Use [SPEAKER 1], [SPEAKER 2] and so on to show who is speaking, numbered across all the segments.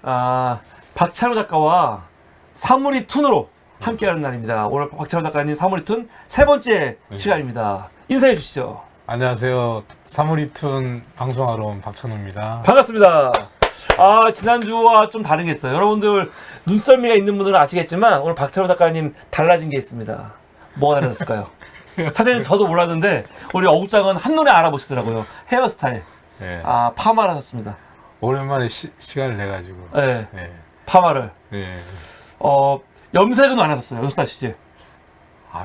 [SPEAKER 1] 박찬호 작가와 사물이 툰으로 함께하는 날입니다. 오늘 박찬호 작가님 사물이 툰 세 번째 시간입니다. 인사해 주시죠.
[SPEAKER 2] 안녕하세요. 사물이툰 방송하러 온 박찬호입니다.
[SPEAKER 1] 반갑습니다. 지난주와 좀 다른 게 있어요. 여러분들 눈썰미가 있는 분들은 아시겠지만 오늘 박찬호 작가님 달라진 게 있습니다. 뭐가 달라졌을까요? 사실 저도 몰랐는데 우리 어국장은 한눈에 알아보시더라고요. 헤어스타일.
[SPEAKER 2] 네.
[SPEAKER 1] 파마를 하셨습니다.
[SPEAKER 2] 오랜만에 시간을 내가지고.
[SPEAKER 1] 네.
[SPEAKER 2] 네.
[SPEAKER 1] 파마를.
[SPEAKER 2] 네.
[SPEAKER 1] 염색은 안 하셨어요. 염색하시지?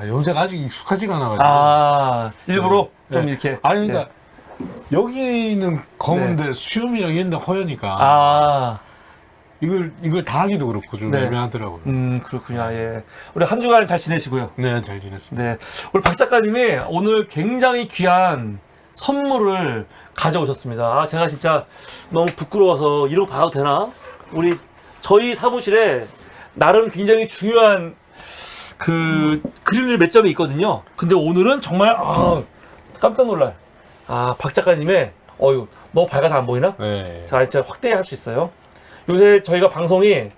[SPEAKER 2] 염색 아직 익숙하지가 않아가지고.
[SPEAKER 1] 일부러
[SPEAKER 2] 네.
[SPEAKER 1] 좀 이렇게.
[SPEAKER 2] 아니, 그러니까 여기는 검은데 수염이랑 이런 데 허여니까. 이걸 다 하기도 그렇고 좀 애매하더라고요.
[SPEAKER 1] 그렇군요. 예. 우리 한 주간 잘 지내시고요.
[SPEAKER 2] 네, 잘 지냈습니다.
[SPEAKER 1] 네. 우리 박 작가님이 오늘 굉장히 귀한 선물을 가져오셨습니다. 제가 진짜 너무 부끄러워서 이러고 봐도 되나? 저희 사무실에 나름 굉장히 중요한 그림들 몇 점이 있거든요. 근데 오늘은 정말 깜짝 놀랄. 박 작가님의 너무 밝아서 안 보이나?
[SPEAKER 2] 네.
[SPEAKER 1] 자, 진짜 확대할 수 있어요. 요새 저희가 방송이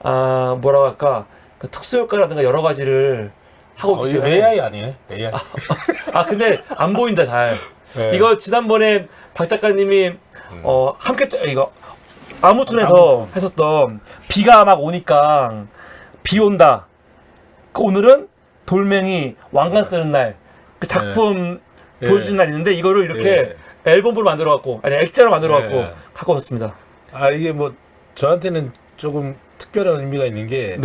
[SPEAKER 1] 뭐라고 할까, 그 특수효과라든가 여러 가지를 하고 있기 때문에.
[SPEAKER 2] AI 아니에요? AI.
[SPEAKER 1] 근데 안 보인다 잘.
[SPEAKER 2] 네.
[SPEAKER 1] 이거 지난번에 박 작가님이 함께 이거 아무튼에서 했었던 비가 막 오니까 비 온다. 오늘은 돌멩이 왕관 쓰는 날 그 작품 보여주는 날 있는데 이거를 이렇게 앨범으로 만들어갖고 액자로 만들어갖고 갖고 왔습니다.
[SPEAKER 2] 이게 뭐 저한테는 조금 특별한 의미가 있는 게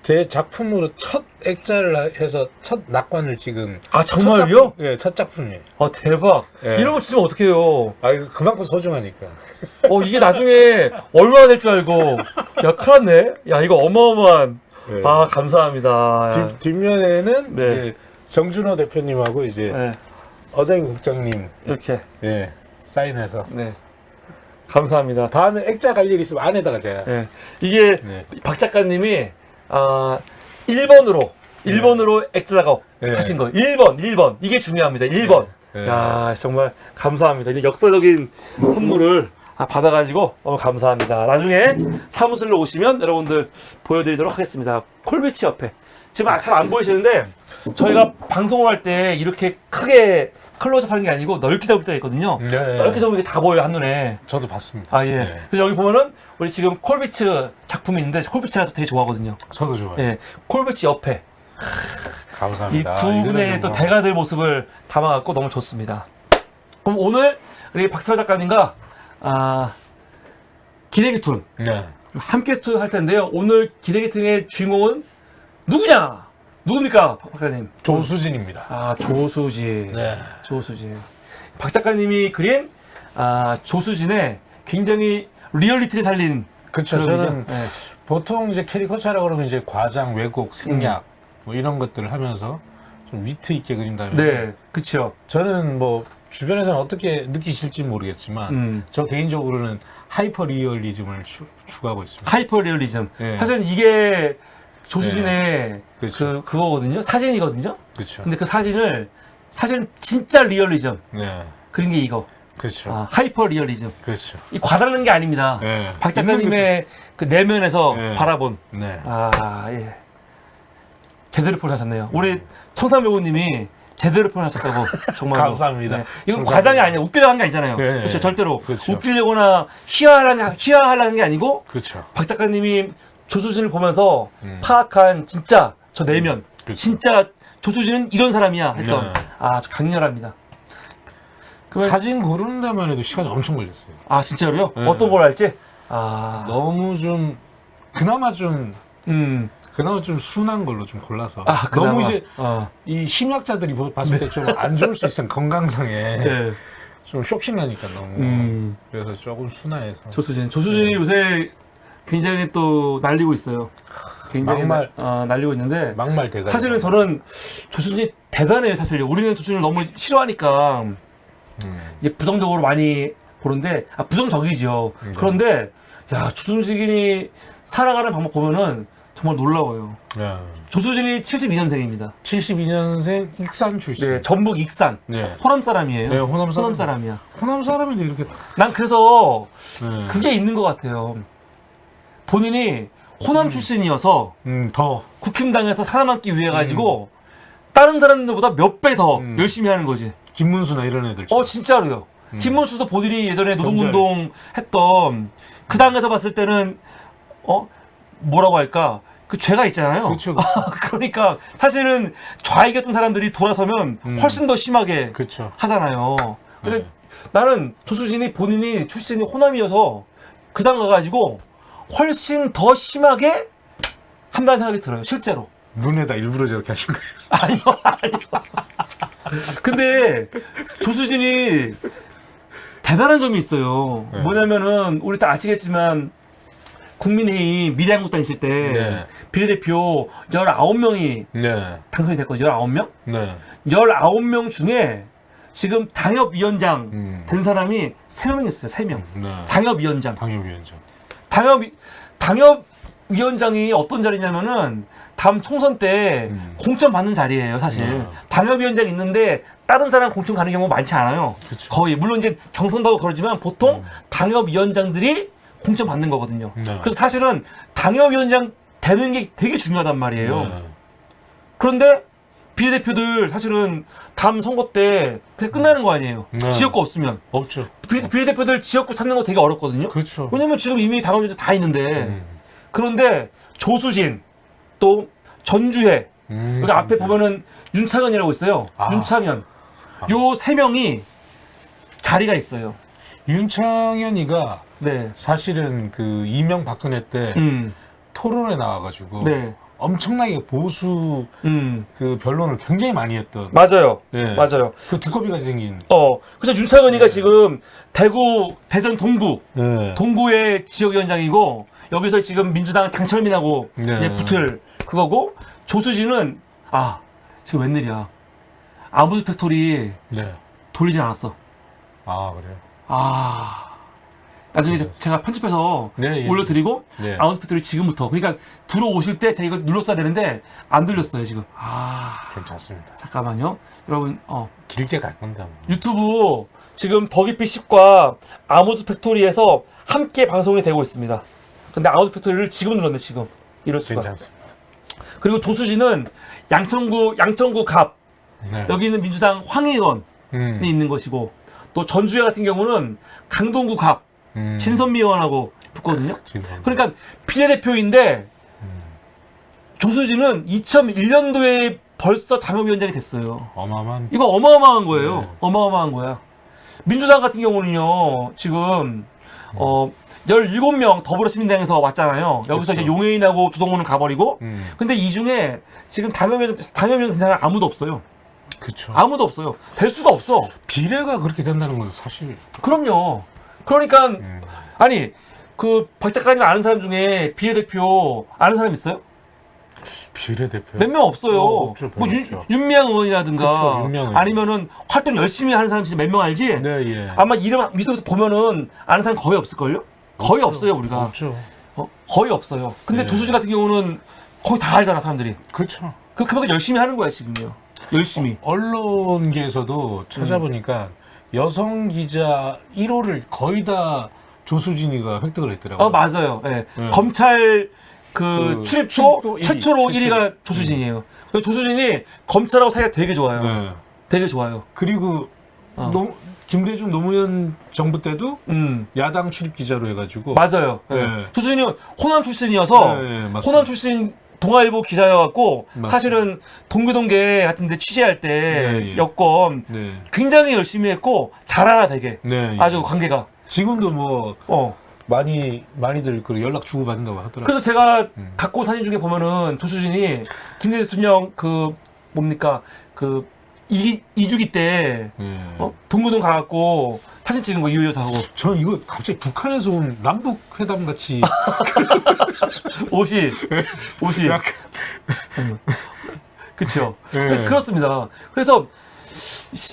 [SPEAKER 2] 제 작품으로 첫 액자를 해서 첫 낙관을 찍은.
[SPEAKER 1] 정말요?
[SPEAKER 2] 네, 첫 작품이에요.
[SPEAKER 1] 대박. 이런 거 쓰면 어떡해요.
[SPEAKER 2] 이거 그만큼 소중하니까.
[SPEAKER 1] 이게 나중에 얼마나 될 줄 알고. 야, 큰일 났네. 야, 이거 어마어마한. 감사합니다.
[SPEAKER 2] 뒷면에는 이제 정준호 대표님하고 이제 어장인 국장님
[SPEAKER 1] 이렇게
[SPEAKER 2] 사인해서.
[SPEAKER 1] 감사합니다.
[SPEAKER 2] 다음에 액자 갈 일 있으면 안에다가 제가.
[SPEAKER 1] 이게 박 작가님이 1번으로 액자 작업 하신 거예요. 1번. 이게 중요합니다. 1번. 야, 정말 감사합니다. 이제 역사적인 선물을 받아가지고 너무 감사합니다. 나중에 사무실로 오시면 여러분들 보여드리도록 하겠습니다. 콜비치 옆에. 지금 잘 안 보이시는데 저희가 방송을 할 때 이렇게 크게 클로즈업 하는 게 아니고 넓게 잡을 때가 있거든요. 넓게 잡으면 이게 다 보여요, 한눈에.
[SPEAKER 2] 저도 봤습니다.
[SPEAKER 1] 그래서 여기 보면은 우리 지금 콜비츠 작품이 있는데 콜비츠가 또 되게 좋아하거든요.
[SPEAKER 2] 저도 좋아요.
[SPEAKER 1] 콜비츠 옆에.
[SPEAKER 2] 감사합니다.
[SPEAKER 1] 이 두 분의 또 대가들 모습을 담아갖고 너무 좋습니다. 그럼 오늘 우리 박찬호 작가님과 기레기툰 함께 툰 할 텐데요. 오늘 기레기툰의 주인공은 누굽니까, 박 작가님?
[SPEAKER 2] 조수진입니다.
[SPEAKER 1] 조수진. 조수진. 박 작가님이 그린 조수진의 굉장히 리얼리티를 살린.
[SPEAKER 2] 그렇죠. 저는 보통 이제 캐리커처라고 그러면 이제 과장, 왜곡, 생략 뭐 이런 것들을 하면서 좀 위트 있게 그린다면.
[SPEAKER 1] 그렇죠.
[SPEAKER 2] 저는 뭐 주변에서는 어떻게 느끼실지 모르겠지만 저 개인적으로는 하이퍼 리얼리즘을 추구하고 있습니다.
[SPEAKER 1] 하이퍼 리얼리즘. 사실 이게 조수진의 그거거든요. 사진이거든요.
[SPEAKER 2] 그렇죠.
[SPEAKER 1] 근데 그 사진은 진짜 리얼리즘. 그린 게 이거.
[SPEAKER 2] 그렇죠.
[SPEAKER 1] 하이퍼 리얼리즘.
[SPEAKER 2] 그렇죠.
[SPEAKER 1] 이 과장난 게 아닙니다. 박 작가님의 그 내면에서 바라본. 제대로 표현하셨네요. 우리 청산배우님이 제대로 표현하셨다고 정말
[SPEAKER 2] 감사합니다.
[SPEAKER 1] 이건 과장이 아니야. 웃기려고 한 게 아니잖아요. 그렇죠. 절대로 웃기려거나 희화하려는 게 아니고.
[SPEAKER 2] 그렇죠.
[SPEAKER 1] 박 작가님이 조수진을 보면서 파악한 진짜 저 내면. 진짜 조수진은 이런 사람이야 했던. 아주 강렬합니다.
[SPEAKER 2] 사진 고르는 데만 해도 시간이 엄청 걸렸어요.
[SPEAKER 1] 진짜로요? 어떤 걸 할지?
[SPEAKER 2] 너무 좀 그나마 좀 순한 걸로 좀 골라서. 너무 이제 이 심리학자들이 봤을 때 좀 안 좋을 수 있어요. 건강상에. 좀 쇼킹하니까 너무. 그래서 조금 순화해서.
[SPEAKER 1] 조수진이 요새 굉장히 또 날리고 있어요. 굉장히 날리고 있는데.
[SPEAKER 2] 막말 대가.
[SPEAKER 1] 사실은 저는 조수진이 대단해요. 사실 우리는 조수진을 너무 싫어하니까 이제 부정적으로 많이 보는데 부정적이죠. 그런데 조수진이 살아가는 방법 보면은 정말 놀라워요. 조수진이 72년생입니다.
[SPEAKER 2] 72년생 익산 출신.
[SPEAKER 1] 전북 익산. 호남 사람이에요.
[SPEAKER 2] 호남
[SPEAKER 1] 사람이야.
[SPEAKER 2] 호남 사람인데 이렇게.
[SPEAKER 1] 난 그래서 그게 있는 것 같아요. 본인이 호남 출신이어서
[SPEAKER 2] 더
[SPEAKER 1] 국힘당에서 살아남기 위해 가지고 다른 사람들보다 몇 배 더 열심히 하는 거지.
[SPEAKER 2] 김문수나 이런 애들.
[SPEAKER 1] 진짜로요. 김문수도 본인이 예전에 노동운동 했던 그 당에서 봤을 때는 뭐라고 할까? 그 죄가 있잖아요.
[SPEAKER 2] 그렇죠.
[SPEAKER 1] 그러니까 사실은 좌익이었던 사람들이 돌아서면 훨씬 더 심하게
[SPEAKER 2] 그렇죠.
[SPEAKER 1] 하잖아요. 근데 나는 조수진이 본인이 출신이 호남이어서 그 당 가가지고 훨씬 더 심하게 한다는 생각이 들어요. 실제로.
[SPEAKER 2] 눈에다 일부러 저렇게 하신 거예요.
[SPEAKER 1] 아니요. 근데 조수진이 대단한 점이 있어요.
[SPEAKER 2] 네.
[SPEAKER 1] 뭐냐면은 우리 다 아시겠지만 국민의힘 미래한국당 있을 때
[SPEAKER 2] 네.
[SPEAKER 1] 비례대표 19명이
[SPEAKER 2] 네.
[SPEAKER 1] 당선이 됐거든요. 19명?
[SPEAKER 2] 네.
[SPEAKER 1] 19명 중에 지금 당협위원장 된 사람이 3명 있어요. 3명.
[SPEAKER 2] 네.
[SPEAKER 1] 당협위원장.
[SPEAKER 2] 당협위원장.
[SPEAKER 1] 당협위원장이 어떤 자리냐면은 다음 총선 때 공천 받는 자리예요, 사실. 당협위원장이 있는데 다른 사람 공천 가는 경우 많지 않아요.
[SPEAKER 2] 그쵸.
[SPEAKER 1] 거의. 물론 이제 경선도 하고 그러지만 보통 당협위원장들이 공천 받는 거거든요.
[SPEAKER 2] 네.
[SPEAKER 1] 그래서 사실은 당협위원장 되는 게 되게 중요하단 말이에요.
[SPEAKER 2] 네.
[SPEAKER 1] 그런데 비례대표들 사실은 다음 선거 때 그냥 끝나는 거 아니에요.
[SPEAKER 2] 네.
[SPEAKER 1] 지역구 없으면.
[SPEAKER 2] 없죠.
[SPEAKER 1] 비례대표들 지역구 찾는 거 되게 어렵거든요.
[SPEAKER 2] 그렇죠.
[SPEAKER 1] 왜냐면 지금 이미 당협위원장 다 있는데. 그런데 조수진, 또 전주혜, 여기 앞에 보면은 윤창현이라고 있어요. 윤창현. 요 3명이 자리가 있어요.
[SPEAKER 2] 윤창현이가
[SPEAKER 1] 네.
[SPEAKER 2] 사실은 그 이명박근혜 때 토론에 나와가지고
[SPEAKER 1] 네.
[SPEAKER 2] 엄청나게 보수 그 변론을 굉장히 많이 했던.
[SPEAKER 1] 맞아요.
[SPEAKER 2] 예.
[SPEAKER 1] 맞아요.
[SPEAKER 2] 그 두꺼비가 생긴.
[SPEAKER 1] 그래서 윤창현이가 지금 대구, 대전 동구,
[SPEAKER 2] 네.
[SPEAKER 1] 동구의 지역위원장이고, 여기서 지금 민주당 장철민하고
[SPEAKER 2] 네.
[SPEAKER 1] 붙을 그거고, 조수진은, 지금 웬일이야. 아무드 팩토리
[SPEAKER 2] 네.
[SPEAKER 1] 돌리진 않았어.
[SPEAKER 2] 그래요.
[SPEAKER 1] 나중에 제가 편집해서
[SPEAKER 2] 네, 예.
[SPEAKER 1] 올려드리고,
[SPEAKER 2] 네.
[SPEAKER 1] 아무드 팩토리 지금부터. 그러니까 들어오실 때 제가 이거 눌렀어야 되는데, 안 들렸어요, 지금.
[SPEAKER 2] 괜찮습니다.
[SPEAKER 1] 잠깐만요. 여러분,
[SPEAKER 2] 길게 갈 건다.
[SPEAKER 1] 유튜브 지금 더기피 10과 아무드 팩토리에서 함께 방송이 되고 있습니다. 근데 아무드 팩토리를 지금 눌렀네, 지금. 이럴 수가.
[SPEAKER 2] 괜찮습니다.
[SPEAKER 1] 그리고 조수진은 양천구 갑.
[SPEAKER 2] 네.
[SPEAKER 1] 여기는 민주당 황 의원이 있는 것이고, 또 전주회 같은 경우는 강동구 갑. 진선미 의원하고 붙거든요. 그러니까 비례대표인데 조수진은 2001년도에 벌써 당협위원장이 됐어요.
[SPEAKER 2] 어마어마한.
[SPEAKER 1] 이거 어마어마한 거예요.
[SPEAKER 2] 네.
[SPEAKER 1] 어마어마한 거야. 민주당 같은 경우는요, 지금 17명 더불어시민당에서 왔잖아요. 여기서
[SPEAKER 2] 그쵸.
[SPEAKER 1] 이제 용해인하고 주동훈은 가버리고, 근데 이 중에 지금 당협위원장 된 사람 아무도 없어요.
[SPEAKER 2] 그렇죠.
[SPEAKER 1] 아무도 없어요. 될 수가 없어.
[SPEAKER 2] 비례가 그렇게 된다는 건 사실.
[SPEAKER 1] 그럼요. 그러니까 아니 그 박 작가님 아는 사람 중에 비례대표 아는 사람 있어요?
[SPEAKER 2] 비례대표.
[SPEAKER 1] 몇 명 없어요.
[SPEAKER 2] 없죠,
[SPEAKER 1] 뭐
[SPEAKER 2] 별로 없죠.
[SPEAKER 1] 윤미향 의원이라든가
[SPEAKER 2] 그쵸, 윤미향 의원.
[SPEAKER 1] 아니면은 활동 열심히 하는 사람 진짜 몇 명 알지?
[SPEAKER 2] 네, 예.
[SPEAKER 1] 아마 이름 미소부터 보면은 아는 사람 거의 없을걸요? 거의 없어요 우리가.
[SPEAKER 2] 없죠.
[SPEAKER 1] 거의 없어요. 근데
[SPEAKER 2] 네.
[SPEAKER 1] 조수진 같은 경우는 거의 다 알잖아 사람들이.
[SPEAKER 2] 그렇죠.
[SPEAKER 1] 그만큼 열심히 하는 거야 지금요. 열심히.
[SPEAKER 2] 언론계에서도 찾아보니까 여성 기자 1호를 거의 다 조수진이가 획득을 했더라고요.
[SPEAKER 1] 맞아요. 예.
[SPEAKER 2] 네.
[SPEAKER 1] 검찰
[SPEAKER 2] 그
[SPEAKER 1] 출입처
[SPEAKER 2] 출입도
[SPEAKER 1] 최초로
[SPEAKER 2] 1위.
[SPEAKER 1] 1위가 조수진이에요. 그래서 조수진이 검찰하고 사이가 되게 좋아요.
[SPEAKER 2] 네.
[SPEAKER 1] 되게 좋아요.
[SPEAKER 2] 그리고 김대중 노무현 정부 때도 야당 출입 기자로 해가지고.
[SPEAKER 1] 맞아요. 예.
[SPEAKER 2] 네.
[SPEAKER 1] 조수진이 호남 출신이어서
[SPEAKER 2] 네, 맞습니다.
[SPEAKER 1] 호남 출신 동아일보 기자여갖고
[SPEAKER 2] 맞습니다.
[SPEAKER 1] 사실은 동교동계 같은데 취재할 때
[SPEAKER 2] 네, 예.
[SPEAKER 1] 여권
[SPEAKER 2] 네.
[SPEAKER 1] 굉장히 열심히 했고 잘 알아 되게.
[SPEAKER 2] 네.
[SPEAKER 1] 아주 관계가.
[SPEAKER 2] 지금도 뭐 많이들 그 연락 주고 받는다고 하더라고요.
[SPEAKER 1] 그래서 제가 갖고 온 사진 중에 보면은 조수진이 김대중 대통령 그 뭡니까 그 이주기 때 동구동 가갖고 사진 찍은 거 이효여 사하고
[SPEAKER 2] 전 이거 갑자기 북한에서 온 남북 회담 같이
[SPEAKER 1] 옷이
[SPEAKER 2] 약간
[SPEAKER 1] 그쵸.
[SPEAKER 2] 네.
[SPEAKER 1] 그렇습니다. 그래서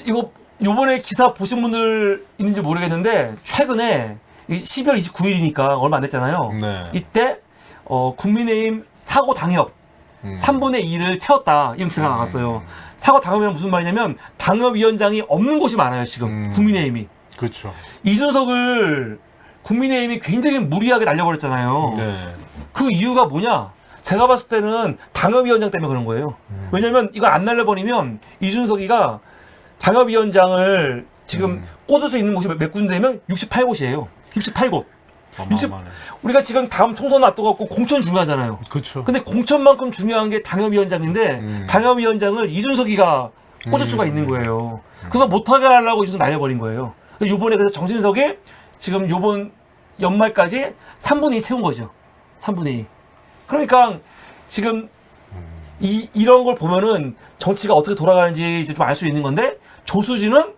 [SPEAKER 1] 이거 요번에 기사 보신 분들 있는지 모르겠는데 최근에 12월 29일이니까 얼마 안 됐잖아요.
[SPEAKER 2] 네.
[SPEAKER 1] 이때 국민의힘 사고 당협 3분의 2를 채웠다 이런 기사가 나왔어요. 사고 당협이란 무슨 말이냐면 당협위원장이 없는 곳이 많아요 지금 국민의힘이.
[SPEAKER 2] 그렇죠.
[SPEAKER 1] 이준석을 국민의힘이 굉장히 무리하게 날려버렸잖아요.
[SPEAKER 2] 네.
[SPEAKER 1] 그 이유가 뭐냐? 제가 봤을 때는 당협위원장 때문에 그런 거예요. 왜냐면 이거 안 날려버리면 이준석이가 당협위원장을 지금 꽂을 수 있는 곳이 몇 군데면 68곳이에요. 68곳.
[SPEAKER 2] 어마어마하네.
[SPEAKER 1] 우리가 지금 다음 총선 앞두고 공천 중요하잖아요.
[SPEAKER 2] 그렇죠.
[SPEAKER 1] 근데 공천만큼 중요한 게 당협위원장인데 당협위원장을 이준석이가 꽂을 수가 있는 거예요. 그래서 못하게 하려고 이준석 날려버린 거예요. 요번에 그래서 정진석이 지금 요번 연말까지 3분의 2 채운 거죠. 3분의 2. 그러니까 지금 이런 걸 보면은 정치가 어떻게 돌아가는지 이제 좀 알 수 있는 건데 조수진은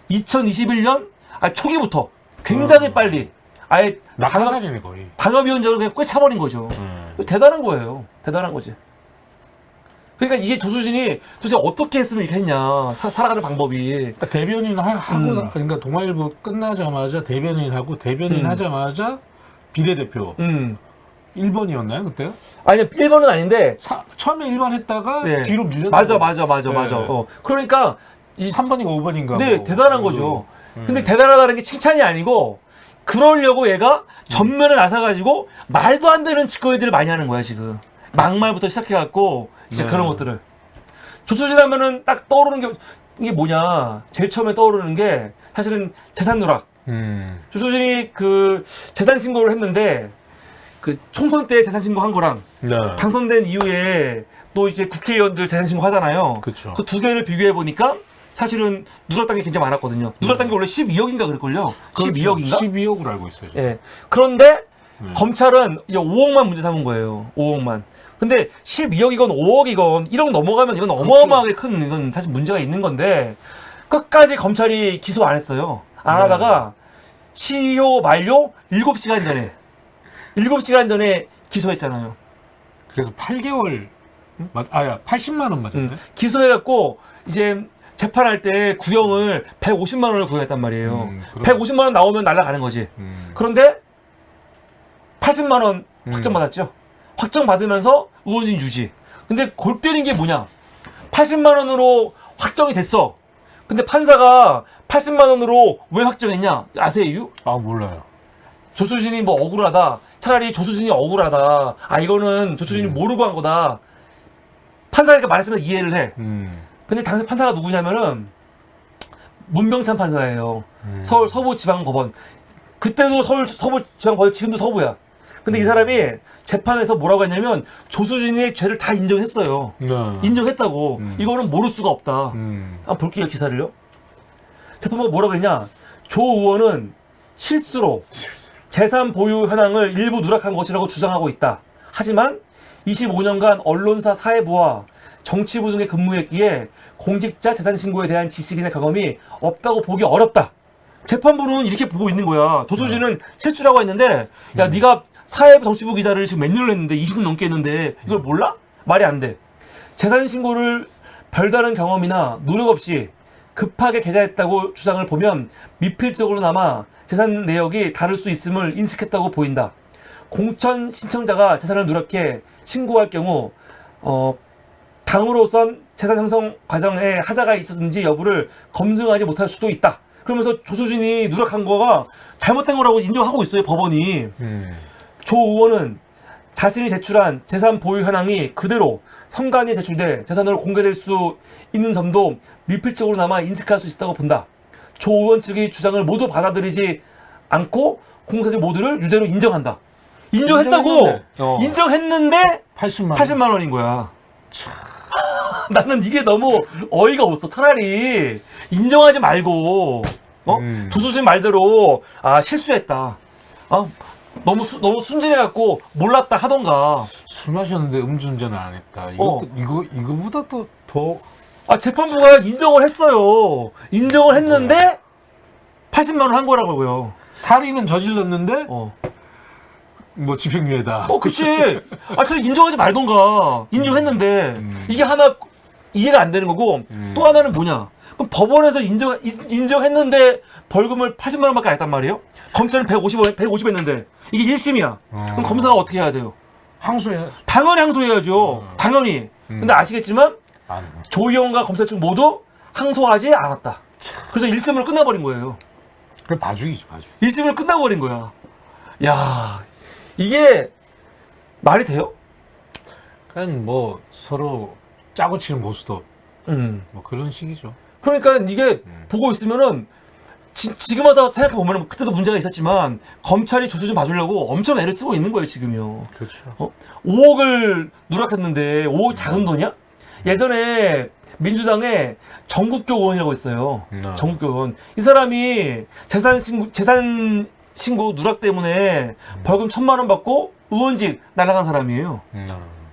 [SPEAKER 1] 2021년 초기부터 굉장히 빨리 아예
[SPEAKER 2] 낙하산이네 거의.
[SPEAKER 1] 당협위원장을 그냥 꿰차버린 거죠. 대단한 거예요. 대단한 거지. 그러니까 이게 조수진이 도대체 어떻게 했으면 이렇게 했냐. 살아가는 방법이.
[SPEAKER 2] 그러니까 대변인 하고 그러니까 동아일보 끝나자마자 대변인 하고 대변인 하자마자 비례대표 1번이었나요 그때가?
[SPEAKER 1] 아니 1번은 아닌데
[SPEAKER 2] 처음에 1번 했다가
[SPEAKER 1] 네.
[SPEAKER 2] 뒤로 밀렸다.
[SPEAKER 1] 맞아.
[SPEAKER 2] 네.
[SPEAKER 1] 그러니까
[SPEAKER 2] 3번인가 5번인가.
[SPEAKER 1] 네,
[SPEAKER 2] 뭐.
[SPEAKER 1] 대단한 거죠. 근데 대단하다는 게 칭찬이 아니고 그러려고 얘가 전면에 나서가지고 말도 안 되는 짓거리들을 많이 하는 거야 지금. 막말부터 시작해갖고 진짜 그런 것들을. 조수진 하면은 딱 떠오르는 게 이게 뭐냐. 제일 처음에 떠오르는 게 사실은 재산 누락. 조수진이 그 재산 신고를 했는데 그 총선 때 재산 신고 한 거랑
[SPEAKER 2] 네.
[SPEAKER 1] 당선된 이후에 또 이제 국회의원들 재산 신고 하잖아요.
[SPEAKER 2] 그쵸.
[SPEAKER 1] 그 두 개를 비교해 보니까 사실은 누락된 게 굉장히 많았거든요. 누락된 게 원래 12억인가 그럴걸요. 12억인가?
[SPEAKER 2] 12억으로 알고 있어요.
[SPEAKER 1] 예. 그런데 검찰은 이제 5억만 문제 삼은 거예요. 5억만. 근데 12억이건 5억이건 1억 넘어가면 이건 어마어마하게 큰 이건 사실 문제가 있는 건데 끝까지 검찰이 기소 안 했어요. 안 하다가 시효 만료 7시간 전에 7시간 전에 기소했잖아요.
[SPEAKER 2] 그래서 8개월 80만 원 맞았네.
[SPEAKER 1] 기소해갖고 이제 재판할 때 구형을 150만 원을 구형했단 말이에요. 150만 원 나오면 날아가는 거지. 그런데 80만 원 확정받았죠. 확정받으면서 의원진 유지. 근데 골 때린 게 뭐냐? 80만 원으로 확정이 됐어. 근데 판사가 80만 원으로 왜 확정했냐? 아세요 이유?
[SPEAKER 2] 아 몰라요.
[SPEAKER 1] 조수진이 뭐 억울하다. 차라리 조수진이 억울하다. 이거는 조수진이 모르고 한 거다. 판사가 말했으면 이해를 해. 근데 당시 판사가 누구냐면은 문병찬 판사예요. 서울 서부지방법원. 그때도 서부지방법원, 지금도 서부야. 근데 이 사람이 재판에서 뭐라고 했냐면 조수진이 죄를 다 인정했어요. 인정했다고. 이거는 모를 수가 없다. 한번 볼게요 기사를요. 재판부가 뭐라고 했냐. 조 의원은 실수로 재산 보유 현황을 일부 누락한 것이라고 주장하고 있다. 하지만 25년간 언론사 사회부와 정치부 등에 근무했기에 공직자 재산 신고에 대한 지식이나 경험이 없다고 보기 어렵다. 재판부는 이렇게 보고 있는 거야. 조수진은 실수라고 했는데 야 네가 사회부 정치부 기자를 지금 몇 년을 했는데 20년 넘게 했는데 이걸 몰라? 말이 안 돼. 재산 신고를 별다른 경험이나 노력 없이 급하게 개자했다고 주장을 보면 미필적으로나마 재산 내역이 다를 수 있음을 인식했다고 보인다. 공천 신청자가 재산을 누락해 신고할 경우 당으로선 재산 형성 과정에 하자가 있었는지 여부를 검증하지 못할 수도 있다. 그러면서 조수진이 누락한 거가 잘못된 거라고 인정하고 있어요, 법원이. 조 의원은 자신이 제출한 재산 보유 현황이 그대로 선관위에 제출돼 재산으로 공개될 수 있는 점도 미필적으로나마 인식할 수 있다고 본다. 조 의원 측의 주장을 모두 받아들이지 않고 공사직 모두를 유죄로 인정한다. 인정했다고! 인정했는데 80만 원인 거야. 나는 이게 너무 어이가 없어. 차라리 인정하지 말고 조수진 말대로 실수했다. 너무 순진해갖고 몰랐다 하던가.
[SPEAKER 2] 술 마셨는데 음주운전을 안 했다. 이거보다 또 더.
[SPEAKER 1] 재판부가 인정을 했어요. 인정을 했는데 80만 원 한 거라고요.
[SPEAKER 2] 살인은 저질렀는데 뭐 집행유예다.
[SPEAKER 1] 그치. 차라리 인정하지 말던가. 인정했는데 이게 하나 이해가 안 되는 거고 또 하나는 뭐냐. 그럼 법원에서 인정했는데 벌금을 80만 원밖에 안 했단 말이에요? 검찰은 150 했는데 이게 1심이야. 그럼 검사가 어떻게 해야 돼요?
[SPEAKER 2] 항소해.
[SPEAKER 1] 당연히 항소해야죠. 당연히. 근데 아시겠지만 조희영과 검찰 측 모두 항소하지 않았다. 그래서 1심으로 끝나버린 거예요.
[SPEAKER 2] 그래 봐주기지 봐주.
[SPEAKER 1] 1심으로 끝나버린 거야. 야, 이게 말이 돼요?
[SPEAKER 2] 그냥 뭐 서로 짜고 치는 고스톱 뭐 그런 식이죠.
[SPEAKER 1] 그러니까 이게 보고 있으면은 지금 와서 생각해 보면 그때도 문제가 있었지만 검찰이 조수진 봐주려고 엄청 애를 쓰고 있는 거예요 지금요.
[SPEAKER 2] 그렇죠.
[SPEAKER 1] 5억을 누락했는데 5억 작은 돈이야? 예전에 민주당에 정국교 의원이라고 있어요. 정국교 의원. 이 사람이 재산 신고 누락 때문에 벌금 1,000만 원 받고 의원직 날아간 사람이에요.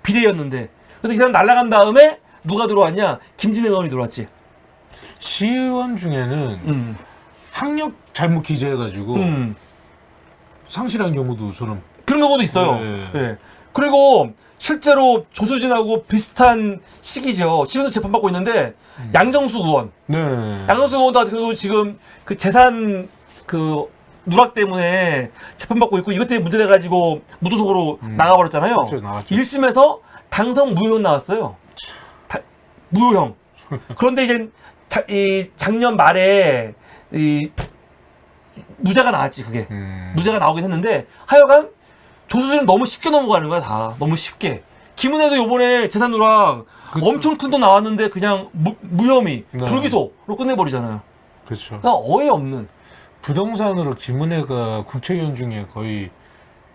[SPEAKER 1] 비례였는데. 그래서 이 사람 날아간 다음에 누가 들어왔냐? 김진애 의원이 들어왔지.
[SPEAKER 2] 시의원 중에는 학력 잘못 기재해가지고 상실한 경우도 저는
[SPEAKER 1] 그런 경우도 있어요. 네. 그리고 실제로 조수진하고 비슷한 시기죠. 지금도 재판받고 있는데 양정수 의원.
[SPEAKER 2] 네.
[SPEAKER 1] 양정수 의원도 그리고 지금 그 재산 그 누락 때문에 재판받고 있고 이것 때문에 문제돼가지고 무도석으로 나가버렸잖아요.
[SPEAKER 2] 그렇죠, 나갔죠.
[SPEAKER 1] 1심에서 당성 무효형 나왔어요. 무효형. 그런데 이제 작년 말에 이 무죄가 나왔지 그게. 무죄가 나오긴 했는데 하여간 조수진은 너무 쉽게 넘어가는 거야 다. 너무 쉽게. 김은혜도 요번에 재산 누락
[SPEAKER 2] 그쵸.
[SPEAKER 1] 엄청 큰 돈 나왔는데 그냥 무혐의,
[SPEAKER 2] 네.
[SPEAKER 1] 불기소로 끝내버리잖아요.
[SPEAKER 2] 그렇죠.
[SPEAKER 1] 그러니까 어이없는.
[SPEAKER 2] 부동산으로 김은혜가 국회의원 중에 거의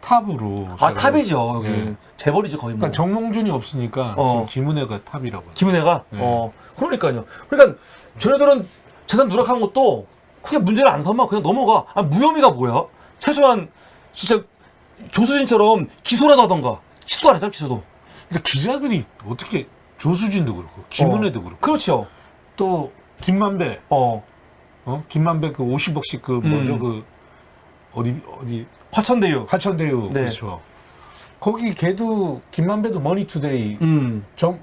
[SPEAKER 2] 탑으로.
[SPEAKER 1] 아 탑이죠. 여기
[SPEAKER 2] 네.
[SPEAKER 1] 재벌이죠 거의 뭐.
[SPEAKER 2] 그러니까 정몽준이 없으니까 지금 김은혜가 탑이라고.
[SPEAKER 1] 김은혜가
[SPEAKER 2] 네.
[SPEAKER 1] 그러니까요. 그러니까 쟤네들은 재산 누락한 것도 크게 문제를 안 삼아 그냥 넘어가. 아 무혐의가 뭐야? 최소한 진짜 조수진처럼 기소라도 하던가. 기소도 안 했잖아 기소도.
[SPEAKER 2] 근데 기자들이 어떻게 조수진도 그렇고 김은혜도 그렇고
[SPEAKER 1] 그렇죠.
[SPEAKER 2] 또 김만배 김만배 그 50억씩 그 뭐죠 그 어디
[SPEAKER 1] 화천대유.
[SPEAKER 2] 하천대유
[SPEAKER 1] 네.
[SPEAKER 2] 그렇죠. 거기 걔도 김만배도 머니투데이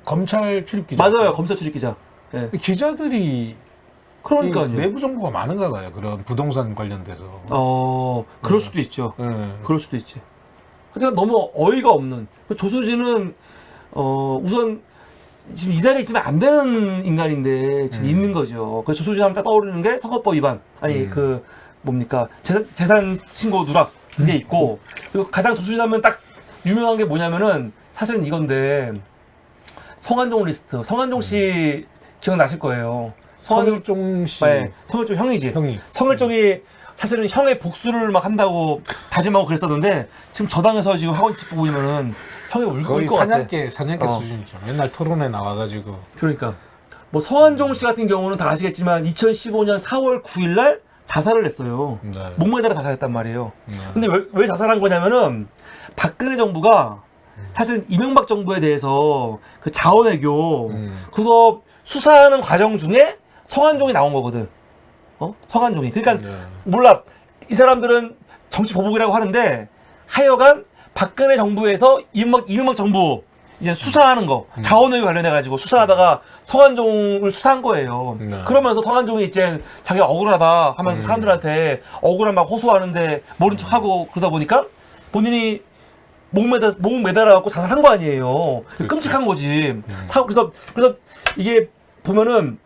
[SPEAKER 2] 검찰 출입 기자.
[SPEAKER 1] 맞아요. 검찰 출입 기자. 네.
[SPEAKER 2] 기자들이
[SPEAKER 1] 그러니까요.
[SPEAKER 2] 내부 정보가 많은가 봐요. 그런 부동산 관련돼서.
[SPEAKER 1] 그럴 수도 있죠.
[SPEAKER 2] 네.
[SPEAKER 1] 그럴 수도 있지. 하여튼 너무 어이가 없는. 조수진은 우선 지금 이 자리에 있으면 안 되는 인간인데 지금 있는 거죠. 그 조수진 하면 딱 떠오르는 게 선거법 위반. 아니 그 뭡니까 재산 신고 누락 이게 있고 그리고 가장 조수진 하면 딱 유명한 게 뭐냐면은 사실은 이건데 성한종 리스트. 성한종 씨 기억나실 거예요.
[SPEAKER 2] 성일종 씨.
[SPEAKER 1] 네, 성일종 형이지.
[SPEAKER 2] 형이.
[SPEAKER 1] 성일종이 사실은 형의 복수를 막 한다고 다짐하고 그랬었는데 지금 저당에서 지금 학원 집 보고 있으면은 형이
[SPEAKER 2] 거의
[SPEAKER 1] 울것 같아.
[SPEAKER 2] 사냥개 수준이죠. 맨날 토론에 나와가지고.
[SPEAKER 1] 그러니까 뭐 성한종 씨 같은 경우는 다 아시겠지만 2015년 4월 9일 날 자살을 했어요.
[SPEAKER 2] 네.
[SPEAKER 1] 목매달아 자살했단 말이에요.
[SPEAKER 2] 네.
[SPEAKER 1] 근데 왜 자살한 거냐면은 박근혜 정부가 사실 이명박 정부에 대해서 그 자원외교 그거 수사하는 과정 중에 성한종이 나온 거거든. 성한종이. 그러니까
[SPEAKER 2] 네.
[SPEAKER 1] 몰라. 이 사람들은 정치 보복이라고 하는데 하여간 박근혜 정부에서 이명박 정부 이제 수사하는 거 자원외교 관련해가지고 수사하다가 성한종을 수사한 거예요.
[SPEAKER 2] 네.
[SPEAKER 1] 그러면서 성한종이 이제 자기가 억울하다 하면서 사람들한테 억울한 막 호소하는데 모른 척하고 그러다 보니까 본인이 목 매달아갖고 자살한 거 아니에요.
[SPEAKER 2] 그렇죠.
[SPEAKER 1] 끔찍한 거지. 그래서 이게 보면은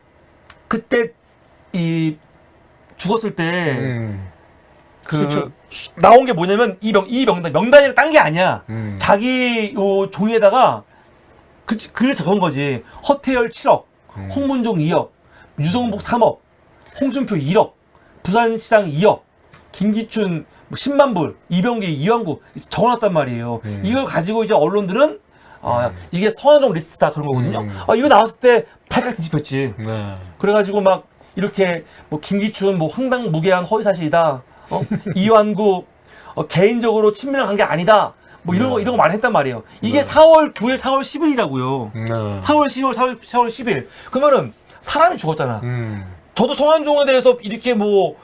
[SPEAKER 1] 그때 이 죽었을 때 그 나온 게 뭐냐면 이 명단이 딴 게 아니야. 자기 요 종이에다가 글을 적은 거지. 허태열 7억, 홍문종 2억, 유정복 3억, 홍준표 1억, 부산시장 2억, 김기춘 10만 불, 이병기, 이왕구 적어놨단 말이에요. 이걸 가지고 이제 언론들은 이게 성한종 리스트다 그런 거거든요. 이거 나왔을 때 발칵 뒤집혔지.
[SPEAKER 2] 네.
[SPEAKER 1] 그래가지고 막 이렇게 뭐 김기춘 뭐 황당무계한 허위사실이다. 이완구 개인적으로 친밀한 관계 아니다. 뭐 이런 거 많이 했단 말이에요. 이게 4월 9일, 4월 10일이라고요. 4월 10일, 4월 10일. 그러면은 사람이 죽었잖아. 저도 성한종에 대해서 이렇게 뭐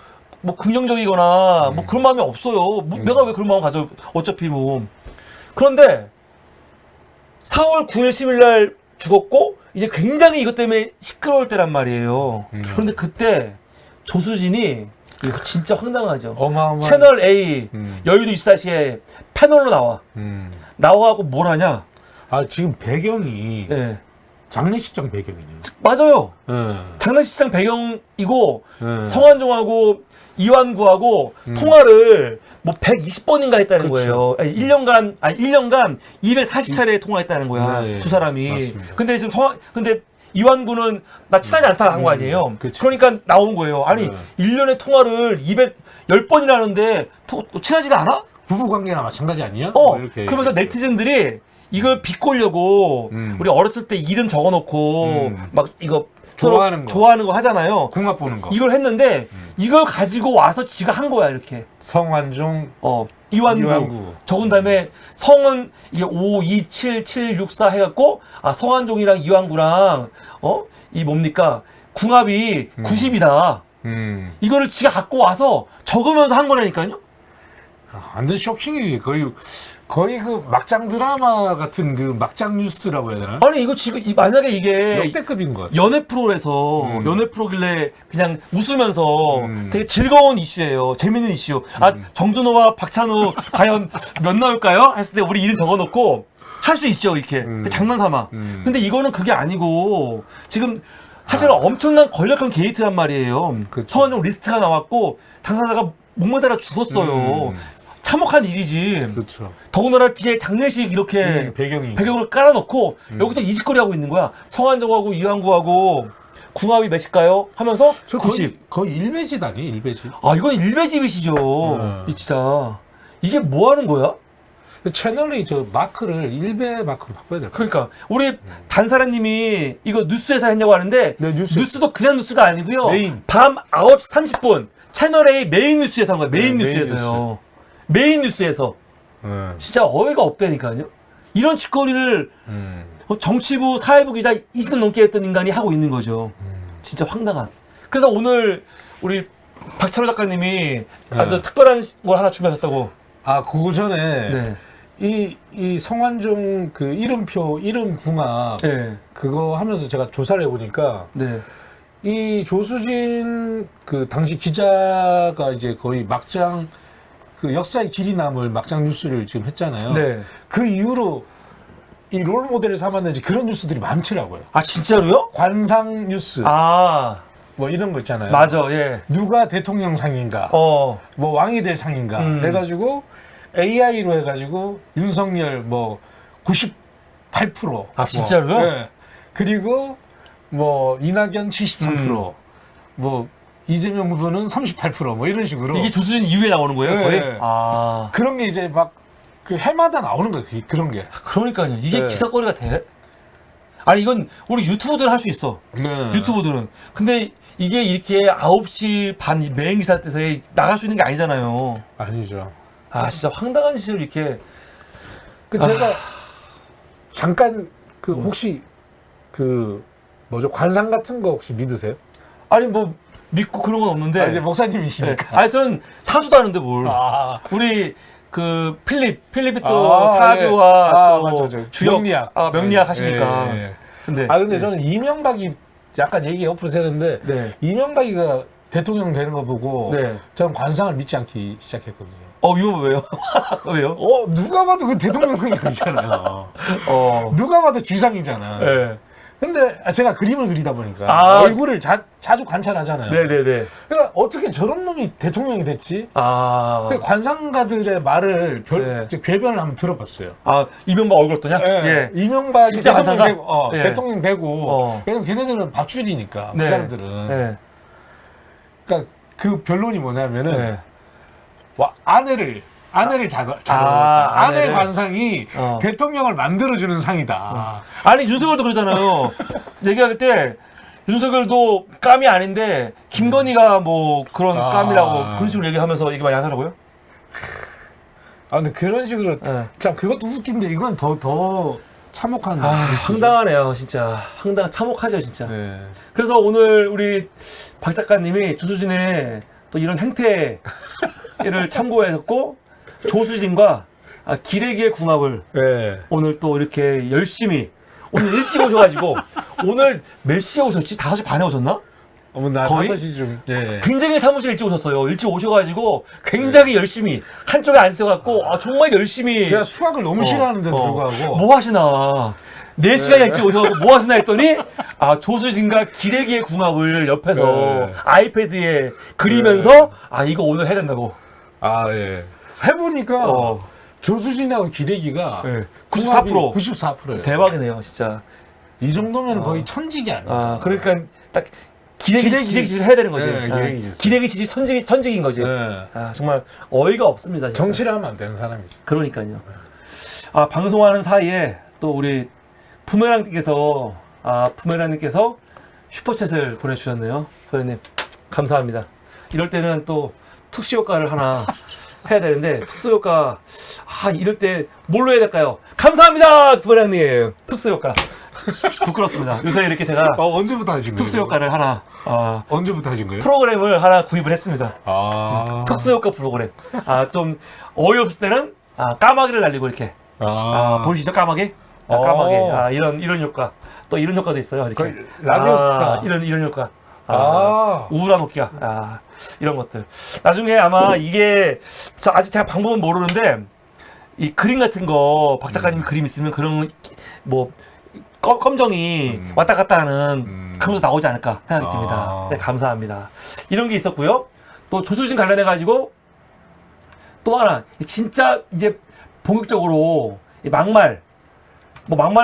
[SPEAKER 1] 긍정적이거나 뭐 그런 마음이 없어요. 내가 왜 그런 마음 가져? 어차피 뭐. 그런데 4월 9일, 10일 날 죽었고 이제 굉장히 이것 때문에 시끄러울 때란 말이에요. 그런데 그때 조수진이 이거 진짜 황당하죠.
[SPEAKER 2] 어마어마한
[SPEAKER 1] 채널 A 여의도 24시에 패널로 나와. 나와갖고 뭘 하냐?
[SPEAKER 2] 지금 배경이
[SPEAKER 1] 네.
[SPEAKER 2] 장례식장 배경이네요.
[SPEAKER 1] 맞아요.
[SPEAKER 2] 네.
[SPEAKER 1] 장례식장 배경이고
[SPEAKER 2] 네.
[SPEAKER 1] 성한종하고 이완구하고 통화를 뭐 120번인가 했다는
[SPEAKER 2] 그렇죠.
[SPEAKER 1] 거예요. 아니, 1년간 240차례 통화했다는 거야.
[SPEAKER 2] 네,
[SPEAKER 1] 두 사람이.
[SPEAKER 2] 맞습니다.
[SPEAKER 1] 근데 지금 근데 이완구는 나 친하지 않다 한 거 아니에요.
[SPEAKER 2] 그렇죠.
[SPEAKER 1] 그러니까 나온 거예요. 아니,
[SPEAKER 2] 네.
[SPEAKER 1] 1년에 통화를 210번이나 하는데 친하지가 않아?
[SPEAKER 2] 부부관계나 마찬가지 아니야? 뭐 이렇게
[SPEAKER 1] 그러면서 네티즌들이 이걸 비꼬려고 우리 어렸을 때 이름 적어놓고 막 이거
[SPEAKER 2] 좋아하는 거.
[SPEAKER 1] 좋아하는 거 하잖아요.
[SPEAKER 2] 궁합 보는 거.
[SPEAKER 1] 이걸 했는데 이걸 가지고 와서 지가 한 거야 이렇게.
[SPEAKER 2] 성완종,
[SPEAKER 1] 이완구. 적은 다음에 성은 이게 5, 2, 7, 7, 6, 4 해갖고 성완종이랑 이완구랑 이 뭡니까 궁합이 90이다. 이거를 지가 갖고 와서 적으면서 한 거라니까요.
[SPEAKER 2] 완전 쇼킹이지. 거의 그 막장 드라마 같은 그 막장 뉴스라고 해야 되나?
[SPEAKER 1] 아니 이거 지금 만약에 이게
[SPEAKER 2] 역대급인 것 같아.
[SPEAKER 1] 연애 프로에서 연애 프로길래 그냥 웃으면서 되게 즐거운 이슈예요. 재밌는 이슈. 정준호와 박찬호 과연 몇 나올까요? 했을 때 우리 이름 적어놓고 할 수 있죠 이렇게 장난삼아. 근데 이거는 그게 아니고 지금 사실 엄청난 권력형 게이트란 말이에요.
[SPEAKER 2] 그쵸.
[SPEAKER 1] 성완종 리스트가 나왔고 당사자가 목매달아 죽었어요. 참혹한 일이지.
[SPEAKER 2] 그렇죠.
[SPEAKER 1] 더군다나 뒤에 장례식 이렇게 배경을 깔아놓고 여기서 이짓거리 하고 있는 거야. 성완종하고 이완구하고 궁합이 몇일까요? 하면서 90.
[SPEAKER 2] 거의 일배집 아니에요? 일배집?
[SPEAKER 1] 이건 일배집이시죠. 이 진짜 이게 뭐 하는 거야?
[SPEAKER 2] 채널이 저 마크를 일배 마크로 바꿔야 될 것 같아요.
[SPEAKER 1] 그러니까 우리 단사라님이 이거 뉴스에서 했냐고 하는데
[SPEAKER 2] 네,
[SPEAKER 1] 뉴스도 그냥 뉴스가 아니고요.
[SPEAKER 2] 메인.
[SPEAKER 1] 밤 9시 30분 채널 A 메인 뉴스에서 한 거예요. 메인
[SPEAKER 2] 네,
[SPEAKER 1] 뉴스에서요. 메인 뉴스에서. 진짜 어이가 없다니까요. 이런 짓거리를 정치부 사회부 기자 20년 넘게 했던 인간이 하고 있는 거죠. 진짜 황당한. 그래서 오늘 우리 박찬호 작가님이 아주 특별한 걸 하나 준비하셨다고.
[SPEAKER 2] 그거 전에
[SPEAKER 1] 네.
[SPEAKER 2] 이 성완종 그 이름 궁합
[SPEAKER 1] 네.
[SPEAKER 2] 그거 하면서 제가 조사를 해보니까
[SPEAKER 1] 네.
[SPEAKER 2] 이 조수진 그 당시 기자가 이제 거의 막장 그 역사의 길이 남을 막장 뉴스를 지금 했잖아요.
[SPEAKER 1] 네.
[SPEAKER 2] 그 이후로 이 롤 모델을 삼았는지 그런 뉴스들이 많더라고요.
[SPEAKER 1] 진짜로요?
[SPEAKER 2] 관상 뉴스 뭐 이런 거 있잖아요.
[SPEAKER 1] 맞아. 예.
[SPEAKER 2] 누가 대통령 상인가, 뭐 왕이 될 상인가 해가지고 AI로 해가지고 윤석열 뭐 98%.
[SPEAKER 1] 진짜로요?
[SPEAKER 2] 네. 그리고 뭐 이낙연 73%, 뭐 이재명 후보는 38%뭐 이런 식으로.
[SPEAKER 1] 이게 조수진 이후에 나오는 거예요,
[SPEAKER 2] 네.
[SPEAKER 1] 거의?
[SPEAKER 2] 그런 게 이제 막 그 해마다 나오는 거예요, 그런 게.
[SPEAKER 1] 그러니까요. 이게
[SPEAKER 2] 네.
[SPEAKER 1] 기사거리가 돼? 아니, 이건 우리 유튜브들은 할 수 있어.
[SPEAKER 2] 네.
[SPEAKER 1] 유튜브들은. 근데 이게 이렇게 9시 반 메인 기사 때서 나갈 수 있는 게 아니잖아요.
[SPEAKER 2] 아니죠.
[SPEAKER 1] 진짜 황당한 짓을 이렇게.
[SPEAKER 2] 제가 잠깐 그 혹시 그 뭐죠, 관상 같은 거 혹시 믿으세요?
[SPEAKER 1] 아니, 뭐 믿고 그런 건 없는데.
[SPEAKER 2] 이제 목사님이시니까.
[SPEAKER 1] 전 사주도 하는데 뭘. 우리 그 필립이 또
[SPEAKER 2] 예.
[SPEAKER 1] 사주와 또
[SPEAKER 2] 맞죠.
[SPEAKER 1] 주역
[SPEAKER 2] 명리학.
[SPEAKER 1] 명리학 하시니까.
[SPEAKER 2] 예.
[SPEAKER 1] 근데
[SPEAKER 2] 근데 저는 이명박이 약간 얘기 옆으로 새는데
[SPEAKER 1] 네.
[SPEAKER 2] 이명박이가 대통령 되는 거 보고
[SPEAKER 1] 네.
[SPEAKER 2] 저는 관상을 믿지 않기 시작했거든요.
[SPEAKER 1] 이거 왜요? 왜요?
[SPEAKER 2] 누가 봐도 그 대통령상이 아니잖아요. 누가 봐도 쥐상이잖아.
[SPEAKER 1] 네.
[SPEAKER 2] 근데 제가 그림을 그리다 보니까 얼굴을 자주 관찰하잖아요.
[SPEAKER 1] 네네네.
[SPEAKER 2] 그러니까 어떻게 저런 놈이 대통령이 됐지? 관상가들의 말을 궤변을 한번 들어봤어요.
[SPEAKER 1] 이명박 얼굴 어떠냐?
[SPEAKER 2] 예. 이명박이
[SPEAKER 1] 진짜
[SPEAKER 2] 대통령 되고,
[SPEAKER 1] 예.
[SPEAKER 2] 대통령 되고, 왜냐면 걔네들은 밥줄이니까, 그 사람들은. 그러니까 그 변론이 뭐냐면은, 아내를 잡아왔다. 아내 관상이 대통령을 만들어주는 상이다.
[SPEAKER 1] 아니, 윤석열도 그러잖아요. 얘기할 때, 윤석열도 깜이 아닌데, 김건희가 뭐 그런 깜이라고 그런 식으로 얘기하면서 얘기 많이 하더라고요.
[SPEAKER 2] 근데 그런 식으로, 참, 그것도 웃긴데, 이건 더 참혹한.
[SPEAKER 1] 황당하네요, 진짜. 참혹하죠, 진짜.
[SPEAKER 2] 네.
[SPEAKER 1] 그래서 오늘 우리 박 작가님이 조수진의 또 이런 행태를 참고했고, 조수진과 기레기의 궁합을 오늘 또 이렇게 열심히 오늘 일찍 오셔가지고 오늘 몇 시에 오셨지? 5시 반에 오셨나?
[SPEAKER 2] 나
[SPEAKER 1] 거의?
[SPEAKER 2] 5시쯤.
[SPEAKER 1] 굉장히 사무실 일찍 오셨어요. 일찍 오셔가지고 굉장히 열심히 한쪽에 앉으셔갖고 정말 열심히
[SPEAKER 2] 제가 수학을 너무 싫어하는데도 불구하고
[SPEAKER 1] 뭐 하시나 4시간 일찍 오셔서 뭐 하시나 했더니 조수진과 기레기의 궁합을 옆에서
[SPEAKER 2] 네.
[SPEAKER 1] 아이패드에 그리면서 이거 오늘 해야 된다고.
[SPEAKER 2] 예. 해보니까 조수진하고 기레기가
[SPEAKER 1] 네. 94%.
[SPEAKER 2] 94%예요.
[SPEAKER 1] 대박이네요, 진짜.
[SPEAKER 2] 이 정도면 거의 천직이 아니야.
[SPEAKER 1] 그러니까 딱 기레기 짓을 해야 되는 거지.
[SPEAKER 2] 네,
[SPEAKER 1] 기레기 짓이 천직인 거지.
[SPEAKER 2] 네.
[SPEAKER 1] 정말 어이가 없습니다. 진짜.
[SPEAKER 2] 정치를 하면 안 되는 사람이죠.
[SPEAKER 1] 그러니까요. 방송하는 사이에 또 우리 부메랑님께서 슈퍼챗을 보내주셨네요. 소연님 감사합니다. 이럴 때는 또 특수 효과를 하나 해야 되는데 특수 효과 이럴 때 뭘로 해야 될까요? 감사합니다, 부메랑님. 특수 효과 부끄럽습니다. 요새 이렇게 제가
[SPEAKER 2] 언제부터 하신 거예요?
[SPEAKER 1] 특수 효과를 하나
[SPEAKER 2] 언제부터 하신 거예요?
[SPEAKER 1] 프로그램을 하나 구입을 했습니다. 특수 효과 프로그램. 좀 어이없을 때는 까마귀를 날리고 이렇게. 보이시죠? 까마귀? 까마귀. 이런 효과. 또 이런 효과도 있어요. 이렇게.
[SPEAKER 2] 라디오스타.
[SPEAKER 1] 이런 효과. 우울한 웃기가. 이런 것들. 나중에 아마 이게, 아직 제가 방법은 모르는데, 이 그림 같은 거, 박 작가님 그림 있으면 그런, 검정이 왔다 갔다 하는 그런 것도 나오지 않을까 생각이 듭니다. 네, 감사합니다. 이런 게 있었고요. 또 조수진 관련해가지고, 또 하나, 진짜 이제 본격적으로 막말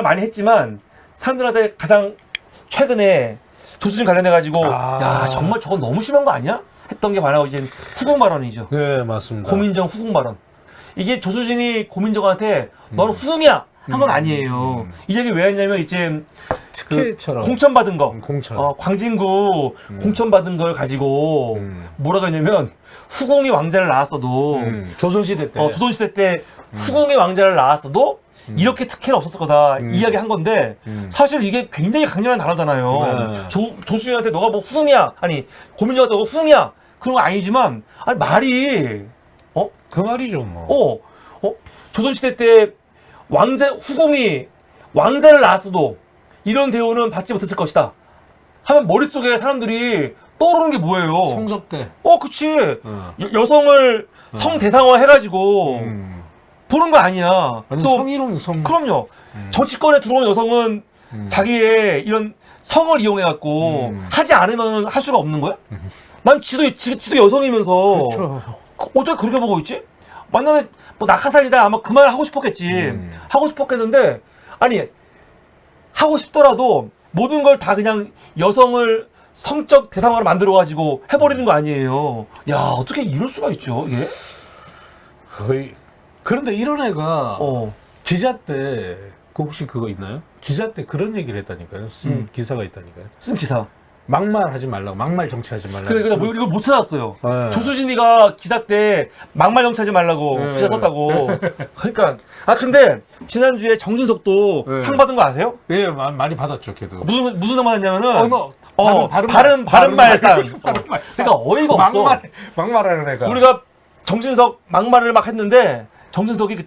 [SPEAKER 1] 많이 했지만 사람들한테 가장 최근에 조수진 관련해가지고 야 정말 저건 너무 심한 거 아니야? 했던 게 바로 이제 후궁 발언이죠.
[SPEAKER 2] 네, 맞습니다.
[SPEAKER 1] 고민정 후궁 발언. 이게 조수진이 고민정한테 너는 후궁이야 한 건 아니에요. 이 얘기 왜 했냐면 이제
[SPEAKER 2] 특혜처럼
[SPEAKER 1] 공천 받은 거,
[SPEAKER 2] 공천.
[SPEAKER 1] 광진구 공천 받은 걸 가지고 뭐라고 했냐면 후궁이 왕자를 낳았어도
[SPEAKER 2] 조선시대 때
[SPEAKER 1] 조선시대 때 후궁의 왕자를 낳았어도 이렇게 특혜는 없었을 거다 이야기한 건데 사실 이게 굉장히 강렬한 단어잖아요. 조수진한테 너가 뭐 후궁이야 고민정한테 너가 후궁이야 그런 거 아니지만 말이
[SPEAKER 2] 그 말이죠 뭐.
[SPEAKER 1] 조선시대 때 후궁이 왕자를 낳았어도 이런 대우는 받지 못했을 것이다 하면 머릿속에 사람들이 떠오르는 게 뭐예요?
[SPEAKER 2] 성적 때.
[SPEAKER 1] 그치. 여성을 성대상화 해가지고 보는 거 아니야.
[SPEAKER 2] 아니,
[SPEAKER 1] 또
[SPEAKER 2] 성희롱 성.
[SPEAKER 1] 그럼요. 정치권에 들어온 여성은 자기의 이런 성을 이용해갖고 하지 않으면 할 수가 없는 거야? 난 지도 여성이면서
[SPEAKER 2] 그렇죠.
[SPEAKER 1] 어떻게 그렇게 보고 있지? 만나면 뭐 낙하산이다 아마 그 말 하고 싶었겠지. 하고 싶었겠는데 하고 싶더라도 모든 걸 다 그냥 여성을 성적 대상화로 만들어가지고 해버리는 거 아니에요. 야 어떻게 이럴 수가 있죠 이게?
[SPEAKER 2] 거의. 그런데 이런 애가
[SPEAKER 1] 어.
[SPEAKER 2] 기자 때 혹시 그거 있나요? 기자 때 그런 얘기를 했다니까요. 쓴 기사가 있다니까요.
[SPEAKER 1] 쓴 기사.
[SPEAKER 2] 막말하지 말라고, 막말 정치하지 말라고.
[SPEAKER 1] 그러니까 이걸 못 찾았어요.
[SPEAKER 2] 네.
[SPEAKER 1] 조수진이가 기사 때 막말 정치하지 말라고
[SPEAKER 2] 네.
[SPEAKER 1] 기사 썼다고. 그러니까 근데 지난주에 정진석도
[SPEAKER 2] 네.
[SPEAKER 1] 상 받은 거 아세요?
[SPEAKER 2] 예, 많이 받았죠, 걔도.
[SPEAKER 1] 무슨 상 받았냐면은
[SPEAKER 2] 바른말상.
[SPEAKER 1] 그러니까 어이가 없어.
[SPEAKER 2] 막말하는 애가.
[SPEAKER 1] 우리가 정진석 막말을 막 했는데 정진석이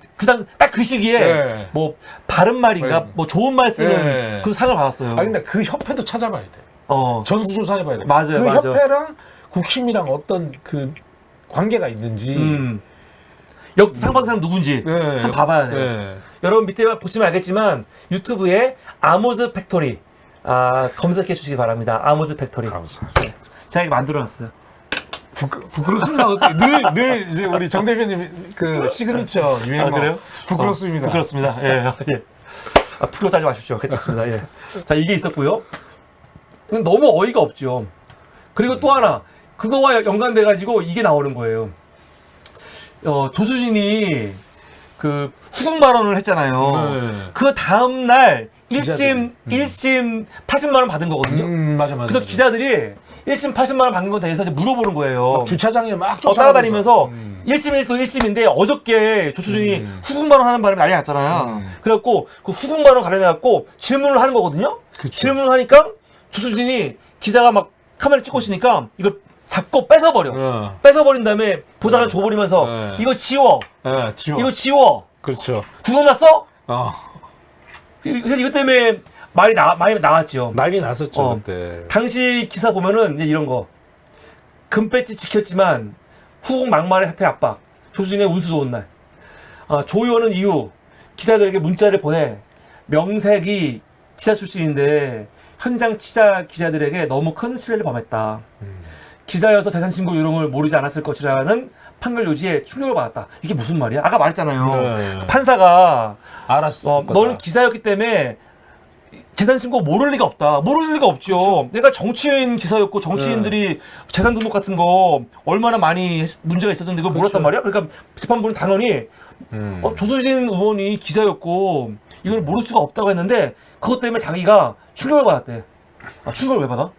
[SPEAKER 1] 딱 그 시기에
[SPEAKER 2] 네.
[SPEAKER 1] 뭐 바른말인가 뭐 좋은 말 쓰는
[SPEAKER 2] 네.
[SPEAKER 1] 그 상을 받았어요.
[SPEAKER 2] 근데 그 협회도 찾아봐야 돼. 전수조사해봐야 돼.
[SPEAKER 1] 맞아요,
[SPEAKER 2] 그
[SPEAKER 1] 맞아요.
[SPEAKER 2] 협회랑 국힘이랑 어떤 그 관계가 있는지.
[SPEAKER 1] 상 받은 사람 누군지 한번 봐봐야 돼요.
[SPEAKER 2] 네.
[SPEAKER 1] 여러분 밑에 보시면 알겠지만 유튜브에 아모즈 팩토리 검색해 주시기 바랍니다. 아모즈 팩토리.
[SPEAKER 2] 감사합니다.
[SPEAKER 1] 제가 이거 만들어놨어요.
[SPEAKER 2] 부끄럽습니다. 늘 이제 우리 정 대표님 그 시그니처 유행어.
[SPEAKER 1] 그래요?
[SPEAKER 2] 부끄럽습니다.
[SPEAKER 1] 부끄럽습니다. 예. 부끄럽다지 마십시오. 괜찮습니다. 예. 자 이게 있었고요. 너무 어이가 없죠. 그리고 또 하나 그거와 연관돼 가지고 이게 나오는 거예요. 조수진이 그 후궁 발언을 했잖아요.
[SPEAKER 2] 네.
[SPEAKER 1] 그 다음 날
[SPEAKER 2] 기자들이.
[SPEAKER 1] 1심 80만 원 받은 거거든요.
[SPEAKER 2] 맞아.
[SPEAKER 1] 그래서 기자들이 1심 80만 원 받는 거에 대해서 이제 물어보는 거예요.
[SPEAKER 2] 주차장에 막
[SPEAKER 1] 따라다니면서 1심이 또 1심인데 어저께 조수진이 후궁 발언 하는 바람에 난리 났잖아요. 그래갖고 그 후궁 발언 관련해갖고 질문을 하는 거거든요.
[SPEAKER 2] 그쵸.
[SPEAKER 1] 질문을 하니까 조수진이 기자가 막 카메라 찍고 있으니까 이걸 잡고 뺏어버려. 뺏어버린 다음에 보좌관 줘버리면서 이거 지워.
[SPEAKER 2] 지워.
[SPEAKER 1] 이거 지워.
[SPEAKER 2] 그렇죠.
[SPEAKER 1] 구멍 났어? 그래서 이것 때문에 많이 나왔죠.
[SPEAKER 2] 난리 났었죠 그때.
[SPEAKER 1] 당시 기사 보면은 이제 이런 거. 금배지 지켰지만 후궁 막말의 사태 압박. 조수진의 운수 좋은 날. 조 의원은 이후 기자들에게 문자를 보내 명색이 기자 출신인데 현장 기자들에게 너무 큰 신뢰를 범했다. 기자여서 재산 신고 요령을 모르지 않았을 것이라는 판결 요지에 충격을 받았다. 이게 무슨 말이야? 아까 말했잖아요.
[SPEAKER 2] 네.
[SPEAKER 1] 판사가
[SPEAKER 2] 알았어.
[SPEAKER 1] 너는 기자였기 때문에 재산 신고 모를 리가 없다. 모를 리가 없죠. 그렇죠. 내가 정치인 기사였고 정치인들이 재산 등록 같은 거 얼마나 많이 문제가 있었는데 그걸 몰랐단 말이야. 그러니까 재판부는 당연히 조수진 의원이 기자였고 이걸 모를 수가 없다고 했는데 그것 때문에 자기가 충격을 받았대. 충격을 왜 받아?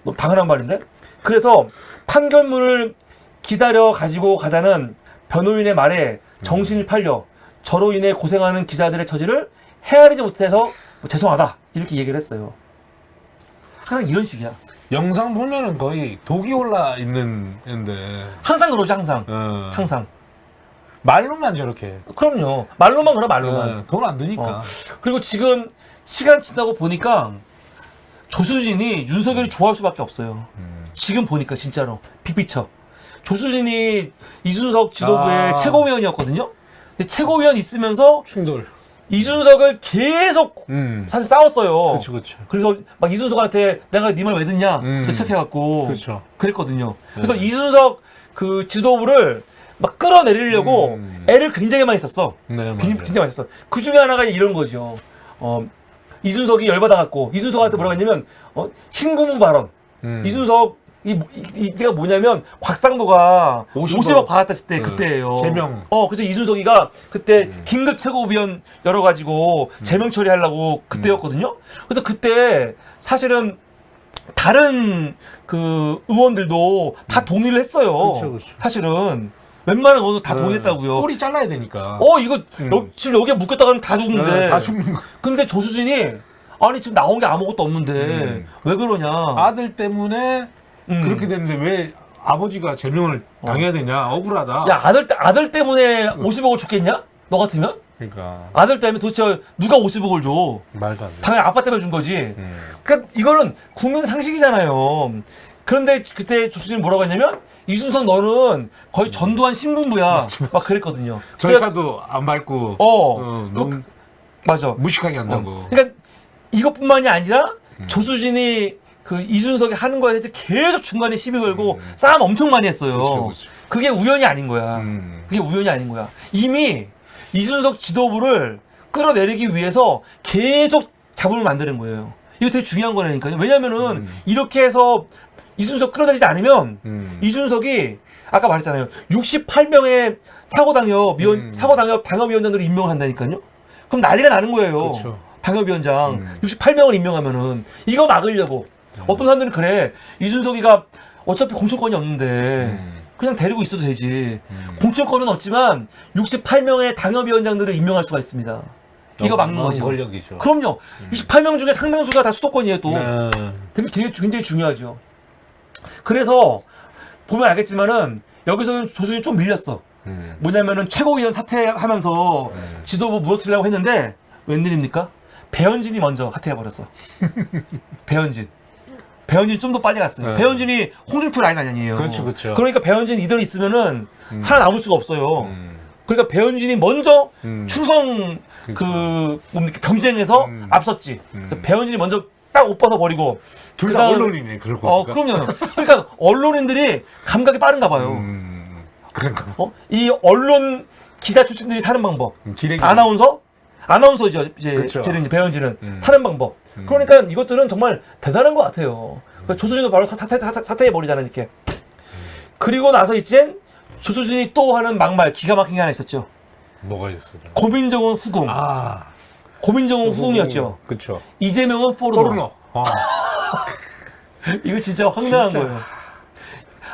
[SPEAKER 1] 너무 당연한 말인데? 그래서 판결문을 기다려 가지고 가자는 변호인의 말에 정신이 팔려 저로 인해 고생하는 기자들의 처지를 헤아리지 못해서 죄송하다 이렇게 얘기를 했어요. 항상 이런 식이야.
[SPEAKER 2] 영상 보면은 거의 독이 올라 있는 애인데
[SPEAKER 1] 항상 그러지 항상. 항상.
[SPEAKER 2] 말로만 저렇게.
[SPEAKER 1] 그럼요. 말로만 그래 말로만.
[SPEAKER 2] 돈 안 드니까.
[SPEAKER 1] 그리고 지금 시간 지나고 보니까 조수진이 윤석열이 좋아할 수밖에 없어요. 지금 보니까 진짜로 빅피처. 조수진이 이준석 지도부의 최고위원이었거든요. 근데 최고위원 있으면서
[SPEAKER 2] 충돌.
[SPEAKER 1] 이준석을 계속 사실 싸웠어요.
[SPEAKER 2] 그렇죠.
[SPEAKER 1] 그래서 막 이준석한테 내가 네 말 왜 듣냐 부터 시작해갖고
[SPEAKER 2] 그렇죠.
[SPEAKER 1] 그랬거든요. 그래서 이준석 그 지도부를 막 끌어내리려고 애를 굉장히 많이 썼어.
[SPEAKER 2] 네,
[SPEAKER 1] 굉장히 많이 썼어. 그 중에 하나가 이런 거죠. 이준석이 열받아갖고 이준석한테 뭐라고 했냐면 신구문 발언. 이준석 이가 뭐냐면 곽상도가 50억 받았을 때 그때예요.
[SPEAKER 2] 제명.
[SPEAKER 1] 그래서 이준석이가 그때 긴급 최고위원 열어가지고 제명 처리하려고 그때였거든요. 그래서 그때 사실은 다른 그 의원들도 다 동의를 했어요.
[SPEAKER 2] 그렇죠.
[SPEAKER 1] 사실은 웬만한 의원도 다 동의했다고요.
[SPEAKER 2] 꼬리 잘라야 되니까.
[SPEAKER 1] 이거 지금 여기에 묶였다가는 다 죽는데.
[SPEAKER 2] 다 죽는 거.
[SPEAKER 1] 근데 조수진이 아니 지금 나온 게 아무것도 없는데 왜 그러냐.
[SPEAKER 2] 아들 때문에 그렇게 됐는데 왜 아버지가 제명을 당해야 되냐. 억울하다.
[SPEAKER 1] 야 아들 때문에 50억을 줬겠냐? 너 같으면?
[SPEAKER 2] 그러니까
[SPEAKER 1] 아들 때문에 도대체 누가 50억을 줘?
[SPEAKER 2] 말도 안 돼.
[SPEAKER 1] 당연히 아빠 때문에 준 거지. 그러니까 이거는 국민 상식이잖아요. 그런데 그때 조수진이 뭐라고 했냐면 이준석 너는 거의 전두환 신군부야. 막 그랬거든요.
[SPEAKER 2] 절차도 안 밟고 너무
[SPEAKER 1] 맞아.
[SPEAKER 2] 무식하게 한다고.
[SPEAKER 1] 그러니까 이것뿐만이 아니라 조수진이 그 이준석이 하는 거에 대해서 계속 중간에 시비 걸고 싸움 엄청 많이 했어요.
[SPEAKER 2] 그렇죠.
[SPEAKER 1] 그게 우연이 아닌 거야. 그게 우연이 아닌 거야. 이미 이준석 지도부를 끌어내리기 위해서 계속 잡음을 만드는 거예요. 이거 되게 중요한 거라니까요. 왜냐면은 이렇게 해서 이준석 끌어내리지 않으면 이준석이 아까 말했잖아요. 68명의 사고당협 당협위원장들을 임명을 한다니까요. 그럼 난리가 나는 거예요.
[SPEAKER 2] 그렇죠.
[SPEAKER 1] 당협위원장 68명을 임명하면은 이거 막으려고 어떤 사람들은 그래. 이준석이가 어차피 공천권이 없는데 그냥 데리고 있어도 되지. 공천권은 없지만 68명의 당협위원장들을 임명할 수가 있습니다. 이거 막는 거죠.
[SPEAKER 2] 권력이죠.
[SPEAKER 1] 그럼요. 68명 중에 상당수가 다 수도권이에요 또. 되게 굉장히 중요하죠. 그래서 보면 알겠지만은 여기서는 조수진이 좀 밀렸어. 뭐냐면은 최고위원 사퇴하면서 지도부 무너뜨리려고 했는데 웬일입니까? 배현진이 먼저 사퇴해버렸어. 배현진이 좀 더 빨리 갔어요. 배현진이 홍준표 라인 아니에요.
[SPEAKER 2] 그렇죠.
[SPEAKER 1] 그러니까 배현진 이대로 있으면은 살아남을 수가 없어요. 그러니까 배현진이 먼저 충성 뭡니까 경쟁에서 앞섰지. 배현진이 먼저 딱 옷 벗어 버리고
[SPEAKER 2] 둘 다 언론이네. 그러고
[SPEAKER 1] 그럼요. 그러니까 언론인들이 감각이 빠른가 봐요.
[SPEAKER 2] 그러니까.
[SPEAKER 1] 이 언론 기자 출신들이 사는 방법.
[SPEAKER 2] 기레기.
[SPEAKER 1] 아나운서죠. 이제
[SPEAKER 2] 그렇죠.
[SPEAKER 1] 배현진은 사는 방법. 그러니까 이것들은 정말 대단한 것 같아요. 그러니까 조수진도 바로 사퇴해 버리잖아요, 이렇게. 그리고 나서 이젠 조수진이 또 하는 막말 기가 막힌 게 하나 있었죠.
[SPEAKER 2] 뭐가 있어요?
[SPEAKER 1] 고민정은 후궁. 고민정은 후궁이었죠.
[SPEAKER 2] 그렇죠.
[SPEAKER 1] 이재명은 포르노. 이거 진짜 황당한 거예요.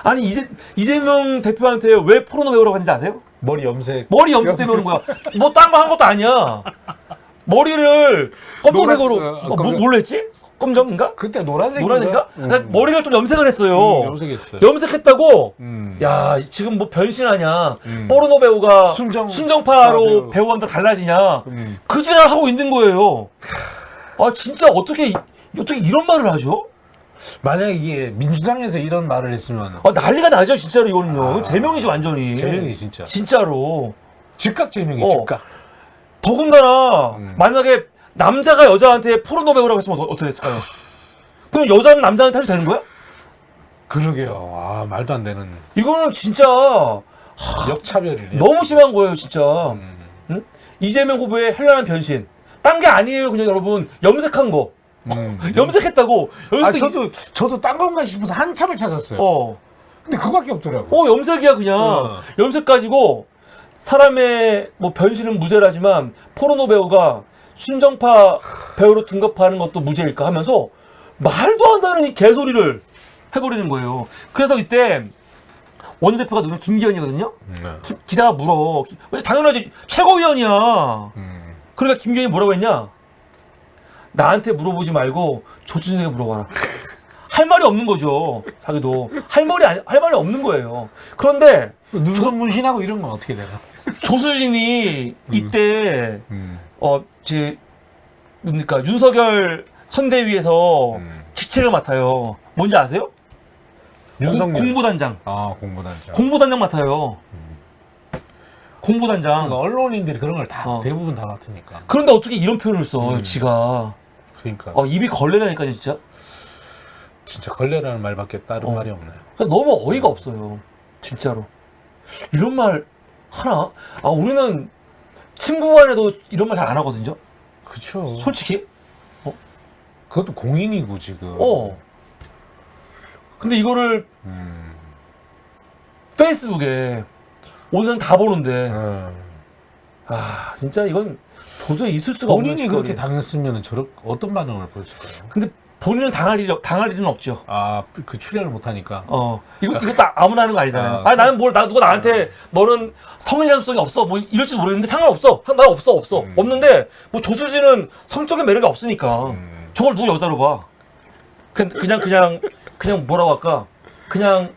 [SPEAKER 1] 아니 이재명 대표한테 왜 포르노 배우라고 하는지 아세요?
[SPEAKER 2] 머리 염색
[SPEAKER 1] 때문에 그런 거야. 뭐 딴 거 한 것도 아니야. 머리를 검정색으로 뭘로 했지? 검정인가?
[SPEAKER 2] 그때 노란색인가?
[SPEAKER 1] 노란인가? 머리를 좀 염색을 했어요.
[SPEAKER 2] 염색했어요.
[SPEAKER 1] 염색했다고? 야 지금 뭐 변신하냐? 포르노 배우가 순정파로 배우한테 달라지냐? 그 지랄 하고 있는 거예요. 진짜 어떻게 이런 말을 하죠?
[SPEAKER 2] 만약에 이게 민주당에서 이런 말을 했으면
[SPEAKER 1] 난리가 나죠 진짜로. 이거는요 제명이지 완전히.
[SPEAKER 2] 제명이 진짜.
[SPEAKER 1] 진짜로.
[SPEAKER 2] 즉각 제명이 즉각.
[SPEAKER 1] 더군다나 만약에 남자가 여자한테 포르노 배우라고 했으면 어떻게 했을까요? 그럼 여자는 남자한테 해도 되는 거야?
[SPEAKER 2] 그러게요. 아, 말도 안 되는
[SPEAKER 1] 이거는 진짜
[SPEAKER 2] 역차별이네.
[SPEAKER 1] 너무 심한 거예요, 진짜.
[SPEAKER 2] 음.
[SPEAKER 1] 응? 이재명 후보의 현란한 변신. 딴 게 아니에요, 그냥 여러분. 염색한 거. 염색했다고.
[SPEAKER 2] 저도 딴 건가 싶어서 한참을 찾았어요. 근데 그거밖에 없더라고.
[SPEAKER 1] 염색이야, 그냥. 염색 가지고 사람의 뭐 변신은 무죄라지만 포르노 배우가 순정파 배우로 둔갑하는 것도 무죄일까 하면서 말도 안 되는 이 개소리를 해버리는 거예요. 그래서 이때 원내대표가 누구는 김기현이거든요. 기자가 물어. 당연하지. 최고위원이야. 그러니까 김기현이 뭐라고 했냐? 나한테 물어보지 말고 조준석에게 물어봐라. 할 말이 없는 거죠. 자기도 할 말이 없는 거예요. 그런데
[SPEAKER 2] 눈썹 문신하고 이런 건 어떻게 되나?
[SPEAKER 1] 조수진이 이때 뭡니까 윤석열 선대위에서 직책을 맡아요. 뭔지 아세요? 공보단장.
[SPEAKER 2] 아, 공보단장.
[SPEAKER 1] 공보단장 맡아요. 공보단장.
[SPEAKER 2] 그러니까 언론인들이 그런 걸 다 대부분 다 맡으니까.
[SPEAKER 1] 그런데 어떻게 이런 표현을 써? 지가.
[SPEAKER 2] 그러니까.
[SPEAKER 1] 입이 걸레라니까요, 진짜.
[SPEAKER 2] 진짜 걸레라는 말밖에 다른 말이 없네요.
[SPEAKER 1] 너무 어이가 없어요. 진짜로. 이런 말 하나? 우리는 친구 간에도 이런 말 잘 안 하거든요.
[SPEAKER 2] 그쵸.
[SPEAKER 1] 솔직히.
[SPEAKER 2] 그것도 공인이고 지금.
[SPEAKER 1] 근데 이거를 페이스북에 오늘 다 보는데 진짜 이건 도저히 있을 수가 없는
[SPEAKER 2] 본인이 그렇게 당했으면 어떤 반응을 보였을까요? 근데
[SPEAKER 1] 본인은 당할 일은 없죠.
[SPEAKER 2] 그 출연을 못 하니까.
[SPEAKER 1] 이것도 아무나 하는 거 아니잖아요. 나는 누가 나한테 너는 성인 자율성이 없어 뭐 이럴지도 모르겠는데 상관없어. 나 없어. 없는데 뭐 조수진은 성적인 매력이 없으니까 저걸 누구 여자로 봐. 그냥 뭐라고 할까? 그냥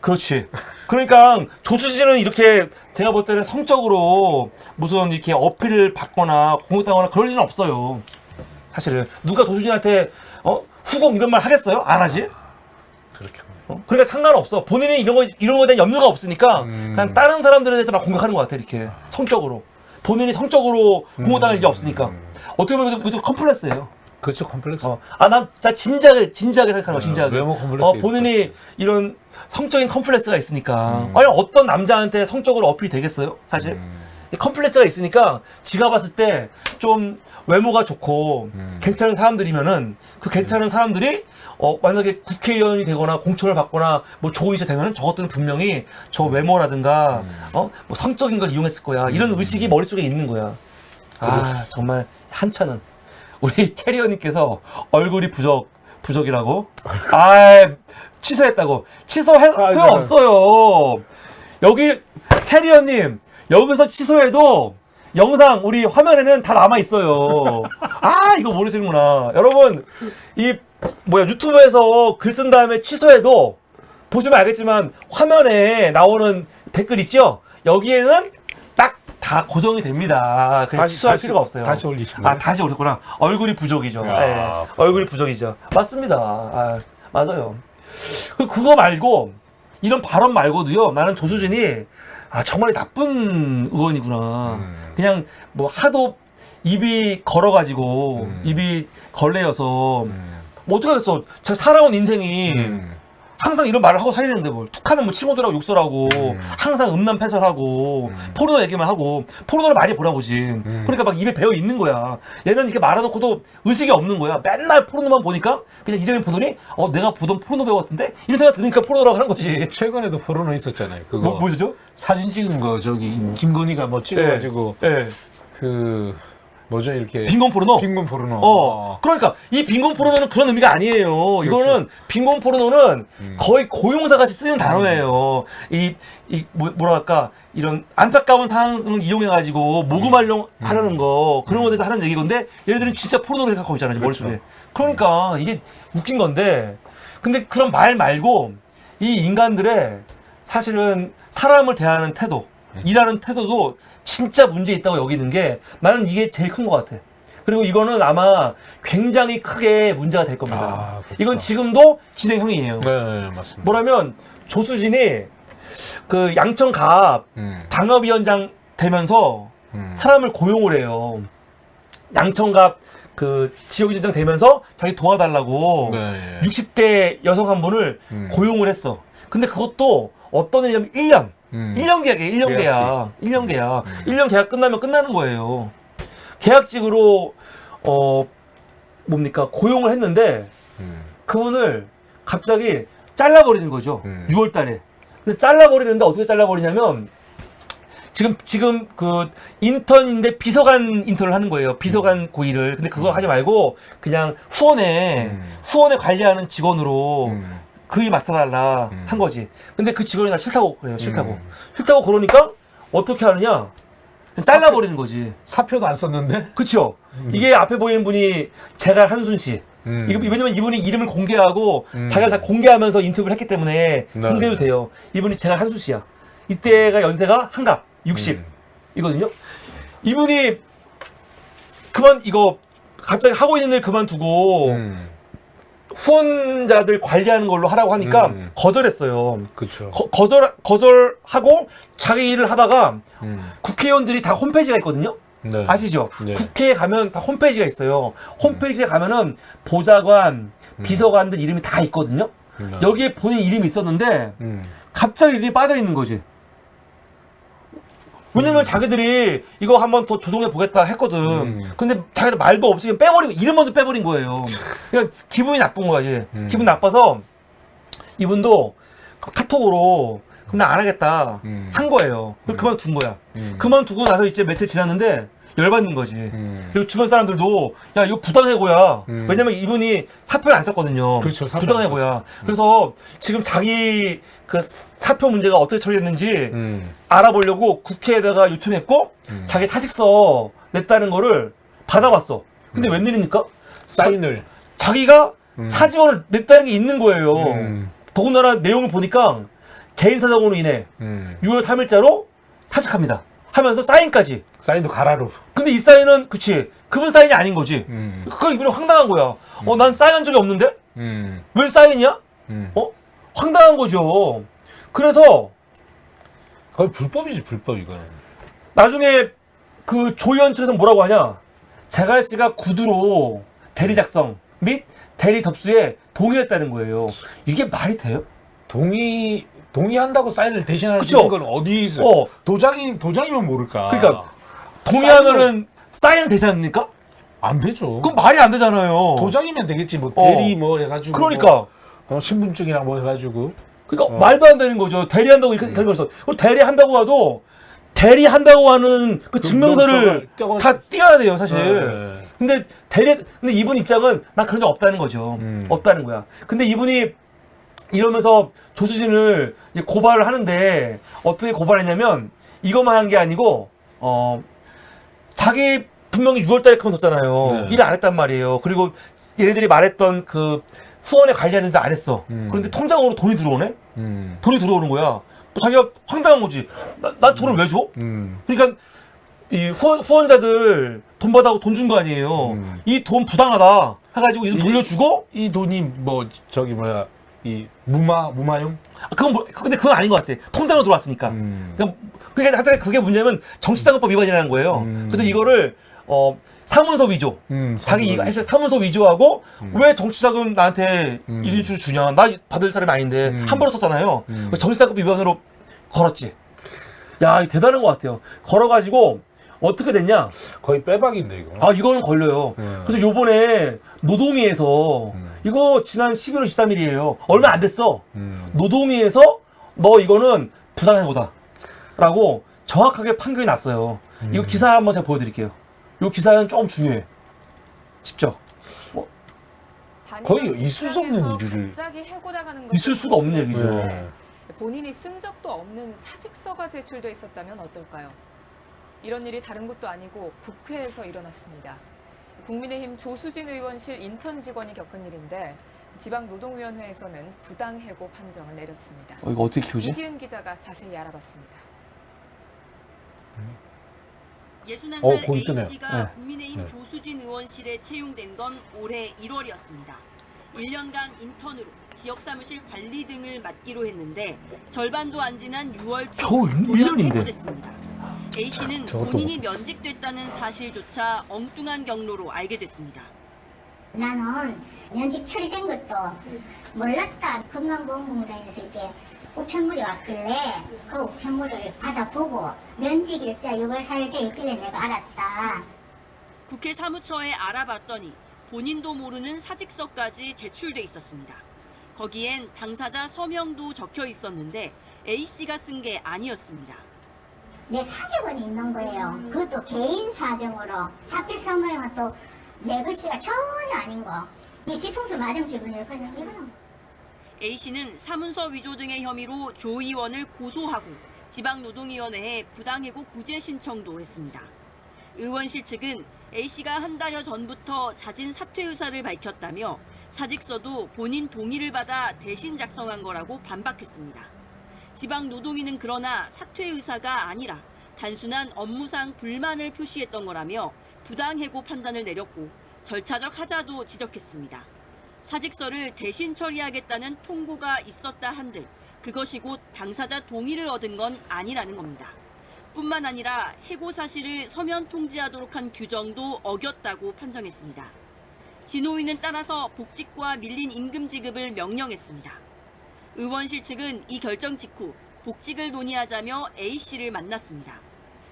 [SPEAKER 1] 그렇지. 그러니까 조수진은 이렇게 제가 볼 때는 성적으로 무슨 이렇게 어필을 받거나 공격당하거나 그럴 일은 없어요. 사실은 누가 조수진한테 후공 이런 말 하겠어요? 안 하지?
[SPEAKER 2] 그렇게.
[SPEAKER 1] 그러니까 상관없어. 본인이 이런 거에 대한 염려가 없으니까 그냥 다른 사람들에 대해서 막 공격하는 것 같아. 이렇게 성적으로. 본인이 성적으로 공격당할 일이 없으니까. 어떻게 보면 그것도 컴플렉스예요.
[SPEAKER 2] 그렇죠, 컴플렉스.
[SPEAKER 1] 난 진지하게 생각하는 거야, 진지하게.
[SPEAKER 2] 외모 컴플렉스.
[SPEAKER 1] 본인이 이런 성적인 컴플렉스가 있으니까. 아니, 어떤 남자한테 성적으로 어필이 되겠어요? 사실. 컴플렉스가 있으니까 지가 봤을 때 좀 외모가 좋고 괜찮은 사람들이면은 그 괜찮은 사람들이 만약에 국회의원이 되거나 공천을 받거나 뭐 좋은 이사 되면은 저것들은 분명히 저 외모라든가 뭐 성적인 걸 이용했을 거야. 이런 의식이 머릿속에 있는 거야. 정말 한차는 우리 캐리어님께서 얼굴이 부적이라고? 취소했다고. 소용없어요. 여기 캐리어님 여기서 취소해도 영상 우리 화면에는 다 남아 있어요. 이거 모르시는구나. 여러분 유튜브에서 글 쓴 다음에 취소해도 보시면 알겠지만 화면에 나오는 댓글 있죠? 여기에는 딱 다 고정이 됩니다. 그냥 취소할 필요가 없어요.
[SPEAKER 2] 다시 올리신 거예요?
[SPEAKER 1] 다시 올렸구나. 얼굴이 부족이죠. 네, 얼굴이 부족이죠. 맞습니다. 맞아요. 그거 말고 이런 발언 말고도요. 나는 조수진이 정말 나쁜 의원이구나. 그냥 뭐 하도 입이 걸어가지고 입이 걸레여서 뭐 어떻게 됐어? 제가 살아온 인생이 항상 이런 말을 하고 살리는데 뭘 툭하면 뭐 친구들하고 욕설하고 항상 음란패설하고 포르노 얘기만 하고 포르노를 많이 보라보지. 그러니까 막 입에 배어 있는 거야. 얘는 이렇게 말해놓고도 의식이 없는 거야. 맨날 포르노만 보니까 그냥 이재명 보더니 내가 보던 포르노 배우 같은데 이런 생각 드니까 포르노라고 하는 거지.
[SPEAKER 2] 최근에도 포르노 있었잖아요. 그거
[SPEAKER 1] 뭐죠?
[SPEAKER 2] 사진 찍은 거 김건희가 뭐 찍어가지고 뭐죠 이렇게
[SPEAKER 1] 빈곤 포르노?
[SPEAKER 2] 빈곤 포르노.
[SPEAKER 1] 그러니까 이 빈곤 포르노는 그런 의미가 아니에요.
[SPEAKER 2] 그렇죠.
[SPEAKER 1] 이거는 빈곤 포르노는 거의 고용사 같이 쓰는 단어예요. 뭐랄까 이런 안타까운 상황을 이용해가지고 모금하려는 거 그런 거에 대해서 하는 얘기건데 얘네들은 진짜 포르노를 생각하고 있잖아요.
[SPEAKER 2] 그렇죠.
[SPEAKER 1] 머릿속에. 그러니까 이게 웃긴 건데 근데 그런 말 말고 이 인간들의 사실은 사람을 대하는 태도 일하는 태도도 진짜 문제 있다고 여기는 게 나는 이게 제일 큰 것 같아. 그리고 이거는 아마 굉장히 크게 문제가 될 겁니다.
[SPEAKER 2] 그렇죠.
[SPEAKER 1] 이건 지금도 진행형이에요.
[SPEAKER 2] 네, 맞습니다.
[SPEAKER 1] 뭐라면 조수진이 그 양천갑 당협위원장 되면서 사람을 고용을 해요. 양천갑 그 지역 인정 되면서 자기 도와달라고
[SPEAKER 2] 네.
[SPEAKER 1] 60대 여성 한 분을 고용을 했어. 근데 그것도 어떤 일이냐면 1년. 1년 계약이에요. 1년 계약. 1년 계약. 1년 계약 끝나면 끝나는 거예요. 계약직으로 뭡니까? 고용을 했는데 그분을 갑자기 잘라버리는 거죠. 6월 달에. 근데 잘라버리는데 어떻게 잘라버리냐면 지금 그 인턴인데 비서관 인턴을 하는 거예요. 비서관 고위를. 근데 그거 하지 말고 그냥 후원에 관리하는 직원으로 그 일 맡아달라 한 거지. 근데 그 직원이 나 싫다고 그래요. 싫다고. 싫다고 그러니까 어떻게 하느냐? 잘라버리는 거지.
[SPEAKER 2] 사표도 안 썼는데?
[SPEAKER 1] 그쵸? 이게 앞에 보이는 분이 제갈 한순 씨. 이거 왜냐면 이분이 이름을 공개하고 자기가 다 공개하면서 인터뷰를 했기 때문에 공개도 돼요. 이분이 제갈 한순 씨야. 이때가 연세가 한갑 60 이거든요. 이분이 이거 갑자기 하고 있는 일 그만두고 후원자들 관리하는 걸로 하라고 하니까 거절했어요.
[SPEAKER 2] 그쵸.
[SPEAKER 1] 거절하고 자기 일을 하다가 국회의원들이 다 홈페이지가 있거든요.
[SPEAKER 2] 네.
[SPEAKER 1] 아시죠?
[SPEAKER 2] 네.
[SPEAKER 1] 국회에 가면 다 홈페이지가 있어요. 홈페이지에 가면은 보좌관, 비서관들 이름이 다 있거든요. 여기에 본인 이름이 있었는데 갑자기 이름이 빠져 있는 거지. 왜냐면 자기들이 이거 한번 더 조정해 보겠다 했거든. 근데 자기들 말도 없이 그냥 빼버리고 이름 먼저 빼버린 거예요. 그러니까 기분이 나쁜 거지. 기분 나빠서 이분도 카톡으로 그럼 나 안 하겠다 한 거예요. 그래서 그만둔 거야. 그만두고 나서 이제 며칠 지났는데 열받는 거지. 그리고 주변 사람들도 야 이거 부당해고야. 왜냐면 이분이 사표를 안 썼거든요.
[SPEAKER 2] 그렇죠, 사표
[SPEAKER 1] 부당해고야. 그래서 지금 자기 그 사표 문제가 어떻게 처리됐는지 알아보려고 국회에다가 요청했고 자기 사직서 냈다는 거를 받아봤어. 근데 웬일입니까?
[SPEAKER 2] 사인을
[SPEAKER 1] 자기가 사직원을 냈다는 게 있는 거예요. 더군다나 내용을 보니까 개인 사정으로 인해 6월 3일자로 사직합니다. 하면서 사인까지.
[SPEAKER 2] 사인도 가라로.
[SPEAKER 1] 근데 이 사인은 그치 그분 사인이 아닌 거지. 그건 이분이 황당한 거야. 난 사인한 적이 없는데 왜 사인이야? 황당한 거죠. 그래서
[SPEAKER 2] 거의 불법이지 불법 이거는.
[SPEAKER 1] 나중에 그 조연 측에서 뭐라고 하냐? 제갈 씨가 구두로 대리 작성 및 대리 접수에 동의했다는 거예요. 이게 말이 돼요?
[SPEAKER 2] 동의한다고 사인을 대신할 수
[SPEAKER 1] 그쵸?
[SPEAKER 2] 있는 건 어디 있어요? 도장이면 모를까.
[SPEAKER 1] 그러니까 동의하면은 사인을 대신합니까?
[SPEAKER 2] 안 되죠.
[SPEAKER 1] 그건 말이 안 되잖아요.
[SPEAKER 2] 도장이면 되겠지. 뭐 대리 뭐 해가지고.
[SPEAKER 1] 그러니까.
[SPEAKER 2] 신분증이랑 뭐 해가지고.
[SPEAKER 1] 그러니까 말도 안 되는 거죠. 대리한다고 이렇게 결정했어. 그리고 대리한다고 해도 대리한다고 하는 그 증명서를 다 띄어야 돼요, 사실. 근데 근데 이분 입장은 난 그런 적 없다는 거죠. 없다는 거야. 근데 이분이 이러면서 조수진을 이제 고발을 하는데 어떻게 고발했냐면 이것만 한 게 아니고 자기 분명히 6월달에 그만뒀잖아요. 일을 안 했단 말이에요. 그리고 얘네들이 말했던 그 후원에 관리하는 데 안 했어. 그런데 통장으로 돈이 들어오네? 돈이 들어오는 거야. 또 자기가 황당한 거지. 나 돈을 왜 줘? 그러니까 이 후원자들 돈 받아고 돈 준 거 아니에요. 이 돈 부당하다 해가지고 이 돈 돌려주고
[SPEAKER 2] 이 돈이 뭐 저기 뭐야 이 무마용?
[SPEAKER 1] 근데 그건 아닌 것 같아. 통장으로 들어왔으니까. 그러니까 하여튼 그게 문제면 정치자금법 위반이라는 거예요. 그래서 이거를 사문서 위조. 자기 이거 했을 사문서 위조하고 왜 정치자금 나한테 1인출 주냐? 나 받을 사람이 아닌데 함부로 썼잖아요. 정치자금 위반으로 걸었지. 야, 이거 대단한 것 같아요. 걸어가지고 어떻게 됐냐?
[SPEAKER 2] 거의 빼박인데 이거.
[SPEAKER 1] 이거는 걸려요. 그래서 요번에 노동위에서 이거 지난 11월 13일이에요. 얼마 안 됐어. 노동위에서 너 이거는 부당해고다 라고 정확하게 판결이 났어요. 이거 기사 한번 제가 보여드릴게요. 이 기사는 조금 중요해. 직접.
[SPEAKER 2] 거의 있을 수 없는 일을.
[SPEAKER 3] 갑자기 해고당하는
[SPEAKER 1] 있을 수가 없는 얘기죠.
[SPEAKER 2] 네.
[SPEAKER 3] 본인이 쓴 적도 없는 사직서가 제출돼 있었다면 어떨까요? 이런 일이 다른 곳도 아니고 국회에서 일어났습니다. 국민의힘 조수진 의원실 인턴 직원이 겪은 일인데 지방노동위원회에서는 부당해고 판정을 내렸습니다.
[SPEAKER 1] 이거 어떻게 키우지?
[SPEAKER 3] 이지은 기자가 자세히 알아봤습니다.
[SPEAKER 4] 61살
[SPEAKER 2] 거기 뜨네요.
[SPEAKER 4] A씨가 국민의힘 조수진 의원실에 채용된 건 올해 1월이었습니다. 1년간 인턴으로 지역사무실 관리 등을 맡기로 했는데 절반도 안 지난 6월 초
[SPEAKER 1] 겨우 1년인데.
[SPEAKER 4] 해고됐습니다. A씨는
[SPEAKER 2] 저것도
[SPEAKER 4] 본인이 면직됐다는 사실조차 엉뚱한 경로로 알게 됐습니다.
[SPEAKER 5] 나는 면직 처리된 것도 몰랐다. 건강보험공단에서 이렇게 우편물이 왔길래 그 우편물을 받아보고 면직 일자 6월 4일 돼 있길래 내가 알았다.
[SPEAKER 4] 국회 사무처에 알아봤더니 본인도 모르는 사직서까지 제출돼 있었습니다. 거기엔 당사자 서명도 적혀 있었는데 A씨가 쓴 게 아니었습니다.
[SPEAKER 5] 내 사정은 있는 거예요. 그것도 개인 사정으로. 자필 서명은 또 내 글씨가 전혀 아닌 거. 이 뒤통수 맞은 기분이에요. 이거는
[SPEAKER 4] A씨는 사문서 위조 등의 혐의로 조 의원을 고소하고 지방노동위원회에 부당해고 구제 신청도 했습니다. 의원실 측은 A씨가 한 달여 전부터 자진 사퇴 의사를 밝혔다며 사직서도 본인 동의를 받아 대신 작성한 거라고 반박했습니다. 지방노동위는 그러나 사퇴 의사가 아니라 단순한 업무상 불만을 표시했던 거라며 부당해고 판단을 내렸고 절차적 하자도 지적했습니다. 사직서를 대신 처리하겠다는 통보가 있었다 한들 그것이 곧 당사자 동의를 얻은 건 아니라는 겁니다. 뿐만 아니라 해고 사실을 서면 통지하도록 한 규정도 어겼다고 판정했습니다. 진호위는 따라서 복직과 밀린 임금 지급을 명령했습니다. 의원실 측은 이 결정 직후 복직을 논의하자며 A씨를 만났습니다.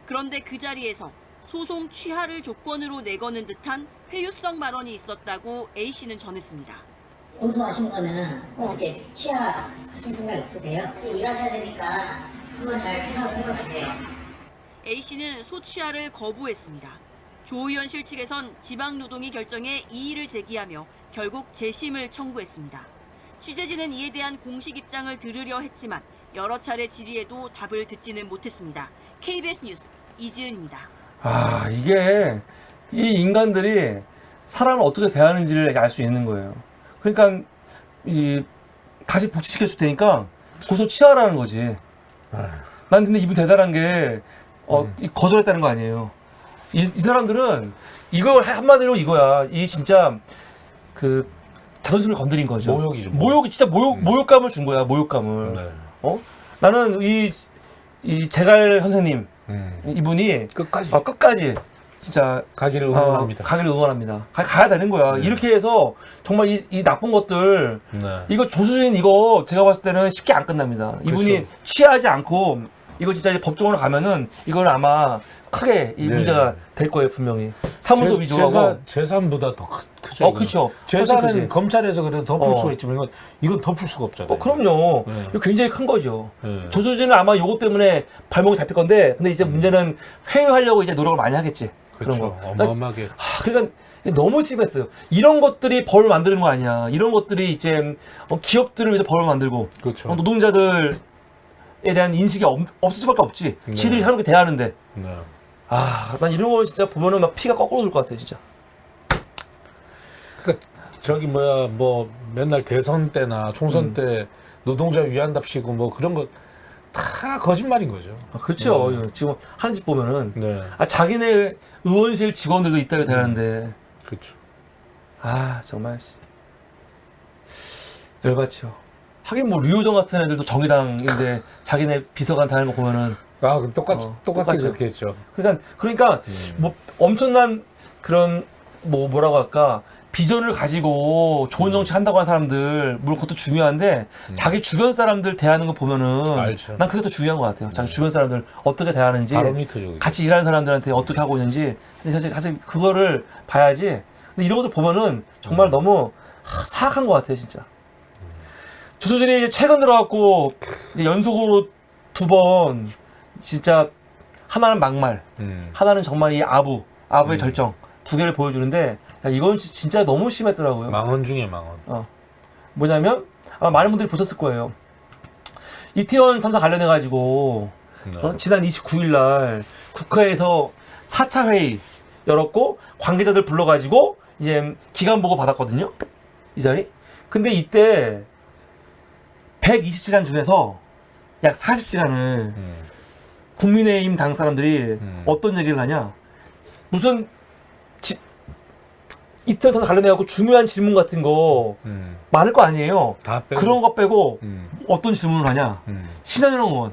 [SPEAKER 4] 그런데 그 자리에서 소송 취하를 조건으로 내거는 듯한 회유성 발언이 있었다고 A씨는 전했습니다.
[SPEAKER 6] 고소하신 거는 어떻게 취하하신 생각 있으세요? 일하셔야 되니까 그걸 잘 생각해 보세요.
[SPEAKER 4] A씨는 소취하를 거부했습니다. 조 의원실 측에선 지방노동위 결정에 이의를 제기하며 결국 재심을 청구했습니다. 취재진은 이에 대한 공식 입장을 들으려 했지만 여러 차례 질의에도 답을 듣지는 못했습니다. KBS 뉴스 이지은입니다.
[SPEAKER 1] 아, 이게 이 인간들이 사람을 어떻게 대하는지를 알 수 있는 거예요. 그러니까 이 다시 복직시켜 줄 테니까 고소 취하라는 거지. 난 근데 이분 대단한 게 이 거절했다는 거 아니에요. 이 사람들은 이거 한마디로 이거야. 이 진짜 그 자존심을 건드린 거죠.
[SPEAKER 2] 모욕이죠.
[SPEAKER 1] 모욕이 진짜 모욕감을 준 거야. 모욕감을.
[SPEAKER 2] 네.
[SPEAKER 1] 나는 이 제갈 선생님 이분이 끝까지 진짜
[SPEAKER 2] 가기를 응원합니다.
[SPEAKER 1] 가기를 응원합니다. 가야 되는 거야.
[SPEAKER 2] 네.
[SPEAKER 1] 이렇게 해서 정말 이 나쁜 것들
[SPEAKER 2] 네.
[SPEAKER 1] 이거 조수진 이거 제가 봤을 때는 쉽게 안 끝납니다. 이분이
[SPEAKER 2] 그렇죠.
[SPEAKER 1] 취하지 않고 이거 진짜 이제 법정으로 가면은 이건 아마 크게 이
[SPEAKER 2] 네.
[SPEAKER 1] 문제가 될 거예요 분명히. 사무소 위조하고.
[SPEAKER 2] 재산보다 더 크죠.
[SPEAKER 1] 그렇죠.
[SPEAKER 2] 재산은
[SPEAKER 1] 그치.
[SPEAKER 2] 검찰에서 그래도 덮을 수가 있지만 이건 덮을 수가 없잖아요.
[SPEAKER 1] 그럼요.
[SPEAKER 2] 네.
[SPEAKER 1] 이거 굉장히 큰 거죠.
[SPEAKER 2] 네.
[SPEAKER 1] 조수진은 아마 요거 때문에 발목이 잡힐 건데, 근데 이제 문제는 회유하려고 이제 노력을 많이 하겠지. 그런
[SPEAKER 2] 그렇죠.
[SPEAKER 1] 거.
[SPEAKER 2] 어마어마하게.
[SPEAKER 1] 그러니까 너무 심했어요. 이런 것들이 법을 만드는 거 아니야. 이런 것들이 이제 기업들을 위해서 법을 만들고
[SPEAKER 2] 그렇죠.
[SPEAKER 1] 노동자들에 대한 인식이 없을 수밖에 없지.
[SPEAKER 2] 네.
[SPEAKER 1] 지들이 사람을 대하는데.
[SPEAKER 2] 네.
[SPEAKER 1] 난 이런 거 진짜 보면은 막 피가 거꾸로 돌 것 같아, 진짜.
[SPEAKER 2] 그러니까 저기 뭐 맨날 대선 때나 총선 때 노동자 위한답시고 뭐 그런 거 다 거짓말인 거죠.
[SPEAKER 1] 그렇죠. 지금 하는 짓 보면은
[SPEAKER 2] 네.
[SPEAKER 1] 자기네 의원실 직원들도 있다고 대하는데
[SPEAKER 2] 그렇죠.
[SPEAKER 1] 정말 열받죠. 하긴 뭐 류호정 같은 애들도 정의당인데 자기네 비서관 다니는 거 보면은
[SPEAKER 2] 똑같이
[SPEAKER 1] 똑같죠.
[SPEAKER 2] 그렇게 했죠.
[SPEAKER 1] 그러니까 뭐 엄청난 그런 뭐라고 할까 비전을 가지고 좋은 정치 한다고 하는 사람들 물론 그것도 중요한데 자기 주변 사람들 대하는 거 보면은
[SPEAKER 2] 알죠.
[SPEAKER 1] 난 그게 더 중요한 것 같아요. 자기 주변 사람들 어떻게 대하는지
[SPEAKER 2] 바로미터죠.
[SPEAKER 1] 같이 일하는 사람들한테 어떻게 하고 있는지 사실 그거를 봐야지. 근데 이런 것들 보면은 정말 너무 사악한 것 같아요, 진짜. 조수진이 이제 최근 들어갖고 이제 연속으로 2번 진짜 하나는 막말, 하나는 정말 이 아부의 절정 2개를 보여주는데 이건 진짜 너무 심했더라고요.
[SPEAKER 2] 망언 중에 망언.
[SPEAKER 1] 뭐냐면 아마 많은 분들이 보셨을 거예요. 이태원 참사 관련해가지고
[SPEAKER 2] 네.
[SPEAKER 1] 지난 29일 날 국회에서 4차 회의 열었고 관계자들 불러가지고 이제 기간 보고 받았거든요. 이 자리. 근데 이때 120시간 중에서 약 40시간을 국민의힘 당 사람들이 어떤 얘기를 하냐. 무슨 이태원 참사 관련해갖고 중요한 질문 같은 거 많을 거 아니에요.
[SPEAKER 2] 다 빼고.
[SPEAKER 1] 그런 거 빼고 어떤 질문을 하냐. 신현영 의원.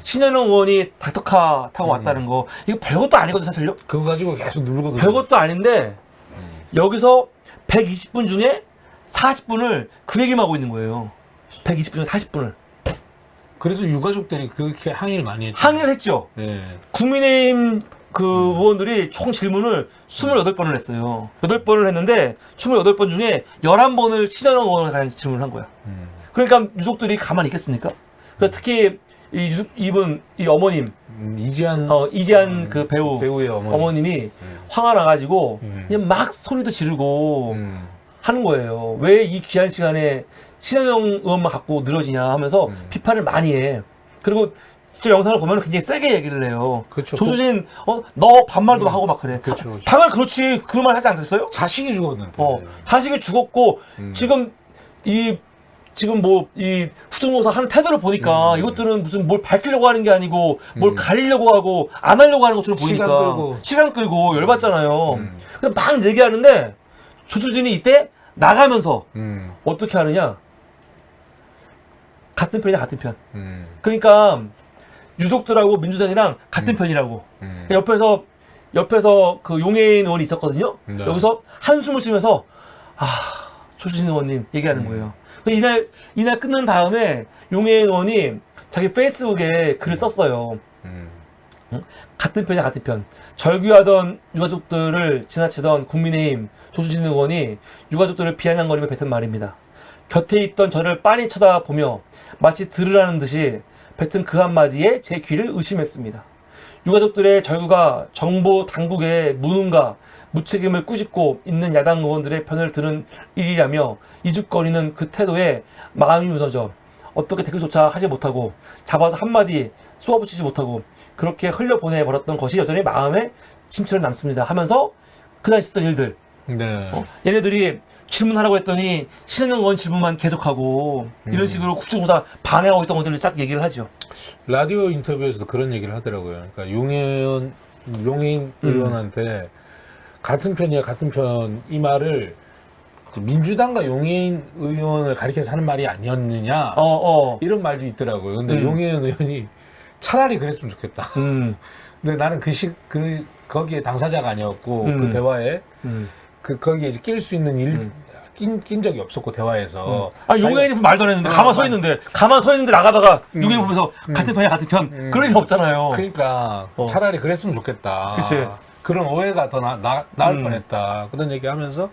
[SPEAKER 1] 신현영 의원이 닥터카 타고 왔다는 거 이거 별것도 아니거든 사실요.
[SPEAKER 2] 그거 가지고 계속 누르거든요.
[SPEAKER 1] 별것도 아닌데 여기서 120분 중에 40분을 그 얘기만 하고 있는 거예요. 120분 중에 40분을.
[SPEAKER 2] 그래서 유가족들이 그렇게 항의를 많이 했죠.
[SPEAKER 1] 항의를 했죠.
[SPEAKER 2] 예.
[SPEAKER 1] 국민의힘 그 의원들이 총 질문을 28번을 했어요. 8번을 했는데 28번 중에 11번을 신현영 의원에 대한 질문을 한 거야. 그러니까 유족들이 가만히 있겠습니까? 그러니까 특히 이 어머님 이지한 그
[SPEAKER 2] 배우의
[SPEAKER 1] 어머님이 화가 나가지고 그냥 막 소리도 지르고 하는 거예요. 왜 이 귀한 시간에 신현영 의원만 갖고 늘어지냐 하면서 비판을 많이 해. 그리고 저 영상을 보면 굉장히 세게 얘기를 해요.
[SPEAKER 2] 그렇죠.
[SPEAKER 1] 조수진 너 반말도 하고 막 그래.
[SPEAKER 2] 그렇죠.
[SPEAKER 1] 당연히 그렇지. 그런 말 하지 않겠어요?
[SPEAKER 2] 자식이 죽었는데.
[SPEAKER 1] 자식이 죽었고 지금 이 후중조사 하는 태도를 보니까 이것들은 무슨 뭘 밝히려고 하는 게 아니고 뭘 가리려고 하고 안 하려고 하는 것처럼 보니까 시간 끌고 열받잖아요. 근데 막 얘기하는데 조수진이 이때 나가면서 어떻게 하느냐? 같은 편이야 같은 편. 그러니까 유족들하고 민주당이랑 같은 편이라고. 옆에서 그 용해인 의원이 있었거든요.
[SPEAKER 2] 네.
[SPEAKER 1] 여기서 한숨을 쉬면서 조수진 의원님 얘기하는 거예요. 이날 끝난 다음에 용해인 의원이 자기 페이스북에 글을 썼어요. 같은 편이야 같은 편. 절규하던 유가족들을 지나치던 국민의힘 조수진 의원이 유가족들을 비아냥거리며 뱉은 말입니다. 곁에 있던 저를 빤히 쳐다보며 마치 들으라는 듯이 뱉은 그 한마디에 제 귀를 의심했습니다. 유가족들의 절규가 정부 당국의 무능과 무책임을 꾸짖고 있는 야당 의원들의 편을 드는 일이라며 이죽거리는 그 태도에 마음이 무너져 어떻게 댓글조차 하지 못하고 잡아서 한마디 쏘아붙이지 못하고 그렇게 흘려보내버렸던 것이 여전히 마음에 침처럼 남습니다 하면서 그날 있었던 일들.
[SPEAKER 2] 네.
[SPEAKER 1] 얘네들이 질문하라고 했더니 신현영 의원 질문만 계속하고 이런 식으로 국정조사 방해하고 있던 것들을 싹 얘기를 하죠.
[SPEAKER 2] 라디오 인터뷰에서도 그런 얘기를 하더라고요. 그러니까 용해인 의원한테 같은 편이야 같은 편 이 말을 민주당과 용해인 의원을 가리켜서 하는 말이 아니었느냐 이런 말도 있더라고요. 근데 용해인 의원이 차라리 그랬으면 좋겠다. 근데 나는 거기에 당사자가 아니었고 그 대화에 거기에 이제 낄 수 있는 낀 적이 없었고 대화에서.
[SPEAKER 1] 용해인이 말도 안 했는데 가만 서 있는데 나가다가 용해인 보면서 같은 편이야 같은 편 그럴 일 없잖아요.
[SPEAKER 2] 그러니까 차라리 그랬으면 좋겠다.
[SPEAKER 1] 그치.
[SPEAKER 2] 그런 오해가 더 나을 뻔했다. 그런 얘기하면서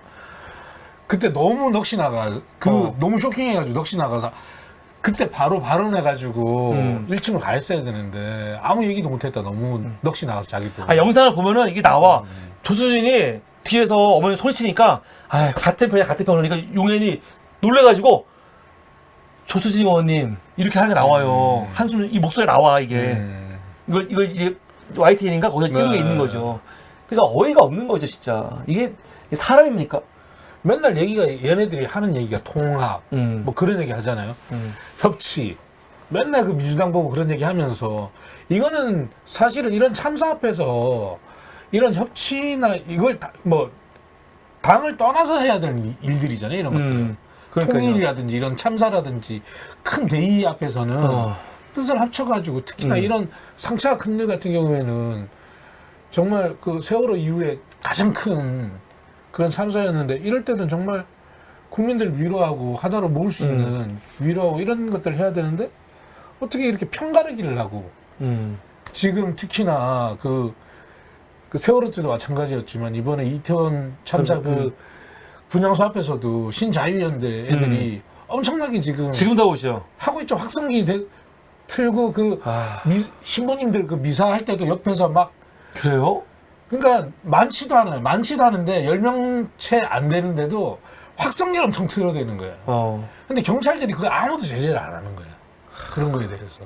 [SPEAKER 2] 그때 너무 넋이 나가 너무 쇼킹해가지고 넋이 나가서 그때 바로 발언해가지고 1층을 가했어야 되는데 아무 얘기도 못했다. 너무 넋이 나가서 자기도.
[SPEAKER 1] 영상을 보면은 이게 나와. 조수진이 뒤에서 어머니 소리치니까 같은 편이야 같은 편 그러니까 용현이 놀래가지고 조수진 의원님 이렇게 하는 게 나와요. 한숨 이 목소리가 나와 이게. 이걸 이제 YTN인가 거기서 찍은 게 있는 거죠. 그러니까 어이가 없는 거죠 진짜. 이게 사람입니까?
[SPEAKER 2] 맨날 얘네들이 하는 얘기가 통합 뭐 그런 얘기 하잖아요. 협치. 맨날 그 민주당 보고 그런 얘기 하면서 이거는 사실은 이런 참사 앞에서 이런 협치나 이걸 당을 떠나서 해야 되는 일들이잖아요. 이런 것들은. 통일이라든지 이런 참사라든지 큰 대의 앞에서는 뜻을 합쳐가지고 특히나 이런 상처가 큰 일 같은 경우에는 정말 그 세월호 이후에 가장 큰 그런 참사였는데 이럴 때는 정말 국민들 위로하고 하나로 모을 수 있는 위로하고 이런 것들을 해야 되는데 어떻게 이렇게 편가르기를 하고 지금 특히나 그 세월호 때도 마찬가지였지만 이번에 이태원 참사 분향소 앞에서도 신자유연대 애들이 엄청나게
[SPEAKER 1] 지금도 오시죠.
[SPEAKER 2] 하고 있죠. 확성기 틀고 신부님들 그 미사할 때도 옆에서 막
[SPEAKER 1] 그래요?
[SPEAKER 2] 그러니까 많지도 않은데 10명 채 안 되는데도 확성기를 엄청 틀어대는 거예요. 근데 경찰들이 그거 아무도 제재를 안 하는 거예요. 그런 거에 대해서.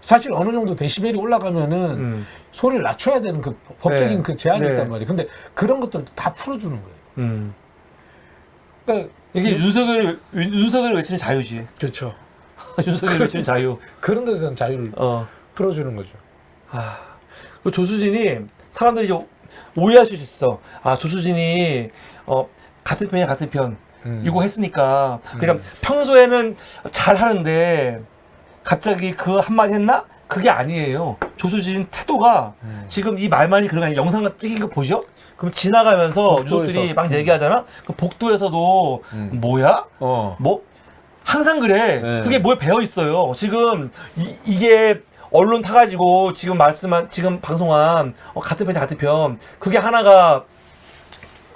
[SPEAKER 2] 사실 어느 정도 데시벨이 올라가면은 소리를 낮춰야 되는 그 법적인 그 제한이 있단 말이에요. 근데 그런 것들도 다 풀어주는 거예요. 그러니까
[SPEAKER 1] 이게 윤석열이 외치는 자유지.
[SPEAKER 2] 그렇죠.
[SPEAKER 1] 윤석열이 외치는 자유.
[SPEAKER 2] 그런 데서는 자유를 풀어주는 거죠.
[SPEAKER 1] 조수진이 사람들이 이제 오해하실 수 있어. 아, 조수진이 같은 편이야, 같은 편. 이거 했으니까. 그러니까 평소에는 잘 하는데 갑자기 그 한마디 했나? 그게 아니에요. 조수진 태도가 지금 이 말만이 그런 게 아니라 영상 찍힌 거 보죠? 그럼 지나가면서
[SPEAKER 2] 복도에서.
[SPEAKER 1] 유족들이 막 얘기하잖아? 그 복도에서도 뭐야? 뭐? 항상 그래.
[SPEAKER 2] 네.
[SPEAKER 1] 그게 뭐에 배어 있어요. 지금 이게 언론 타가지고 지금 지금 방송한 같은 편이 같은 편. 그게 하나가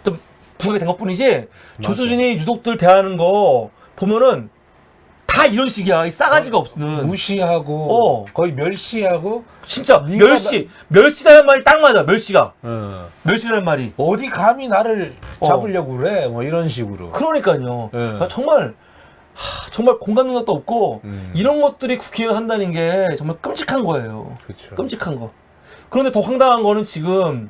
[SPEAKER 1] 좀 부각이 된 것 뿐이지. 조수진이 유족들 대하는 거 보면은 다 이런 식이야. 이 싸가지가 없는.
[SPEAKER 2] 무시하고 거의 멸시하고
[SPEAKER 1] 진짜
[SPEAKER 2] 네가
[SPEAKER 1] 멸시라는 말이 딱 맞아. 멸시가.
[SPEAKER 2] 어.
[SPEAKER 1] 멸시라는 말이.
[SPEAKER 2] 어디 감히 나를 잡으려고 그래? 뭐 이런 식으로.
[SPEAKER 1] 그러니까요.
[SPEAKER 2] 네.
[SPEAKER 1] 아, 정말 공감 능력도 없고 이런 것들이 국회의원 한다는 게 정말 끔찍한 거예요.
[SPEAKER 2] 그렇죠.
[SPEAKER 1] 끔찍한 거. 그런데 더 황당한 거는 지금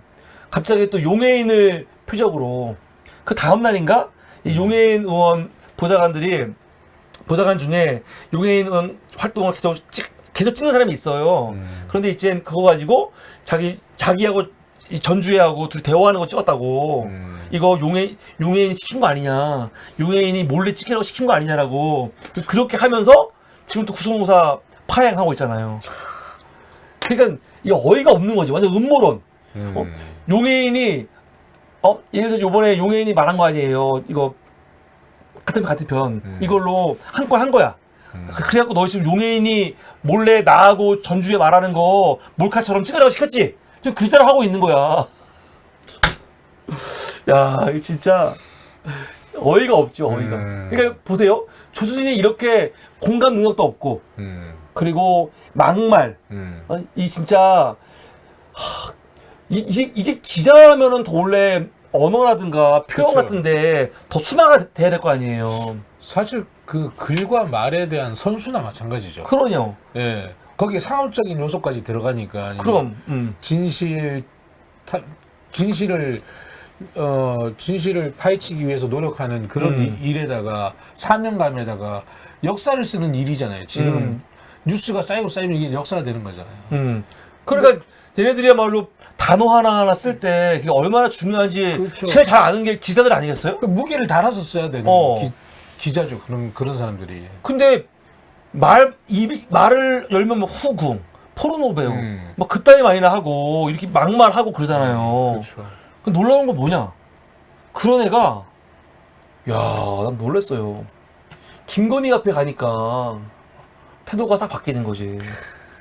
[SPEAKER 1] 갑자기 또 용해인을 표적으로 그 다음 날인가 이 용해인 의원 보좌관 중에 용해인 의원 활동을 계속 찍는 사람이 있어요. 그런데 이제 그거 가지고 자기하고 이 전주애하고 둘이 대화하는 거 찍었다고. 이거 용해인이 시킨 거 아니냐. 용해인이 몰래 찍히라고 시킨 거 아니냐라고. 그렇게 하면서 지금 또 구속노사 파행하고 있잖아요. 그러니까 이거 어이가 없는 거지. 완전 음모론. 용해인이 예를 들어서 요번에 용해인이 말한 거 아니에요. 이거 같은 편. 이걸로 한 건 한 거야. 그래갖고 너 지금 용해인이 몰래 나하고 전주에 말하는 거 몰카처럼 찍으라고 시켰지? 지금 그 사람 하고 있는 거야. 야, 이거 진짜 어이가 없죠, 어이가. 그러니까 보세요. 조수진이 이렇게 공감 능력도 없고, 그리고 막말. 이 진짜 이게 기자라면은 더 원래 언어라든가 표현
[SPEAKER 2] 그쵸.
[SPEAKER 1] 같은데 더 순화가 돼야 될 거 아니에요.
[SPEAKER 2] 사실 그 글과 말에 대한 선수나 마찬가지죠.
[SPEAKER 1] 그러냐.
[SPEAKER 2] 예. 거기에 상업적인 요소까지 들어가니까.
[SPEAKER 1] 그럼,
[SPEAKER 2] 진실을 파헤치기 위해서 노력하는 그런 일에다가 사명감에다가 역사를 쓰는 일이잖아요. 지금 뉴스가 쌓이고 쌓이면 이게 역사가 되는 거잖아요.
[SPEAKER 1] 그러니까 얘네들이야말로 단어 하나하나 쓸 때 그게 얼마나 중요한지
[SPEAKER 2] 그렇죠.
[SPEAKER 1] 제일 잘 아는 게 기자들 아니겠어요?
[SPEAKER 2] 그 무게를 달아서 써야 되는 기자죠. 그런 사람들이.
[SPEAKER 1] 근데 말을 열면 뭐 후궁, 포르노 배우, 막 그따위 많이나 하고 이렇게 막말하고 그러잖아요.
[SPEAKER 2] 그렇죠.
[SPEAKER 1] 그 놀라운 건 뭐냐? 그런 애가 난 놀랐어요. 김건희 앞에 가니까 태도가 싹 바뀌는 거지.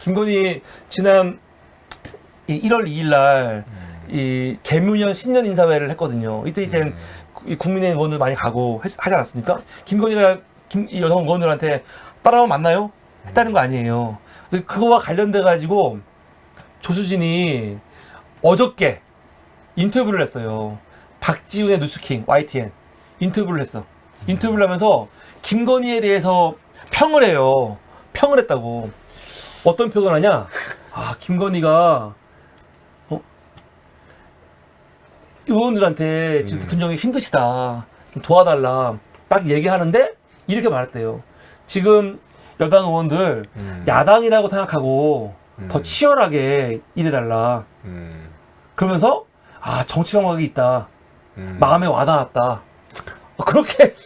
[SPEAKER 1] 김건희 지난 1월 2일 날 이 개묘년 신년 인사회를 했거든요. 이때 이제 국민의힘 의원들 많이 가고 하지 않았습니까? 김건희가 이 여성 의원들한테 따라오면 만나요? 했다는 거 아니에요. 그거와 관련돼 가지고 조수진이 어저께 인터뷰를 했어요. 박지훈의 뉴스킹 YTN 인터뷰를 했어. 인터뷰를 하면서 김건희에 대해서 평을 해요. 평을 했다고. 어떤 평을 하냐? 김건희가 의원들한테 지금 대통령이 힘드시다. 좀 도와달라. 딱 얘기하는데 이렇게 말했대요. 지금 여당 의원들 야당이라고 생각하고 더 치열하게 일해달라. 그러면서 정치 감각이 있다. 마음에 와닿았다. 그렇게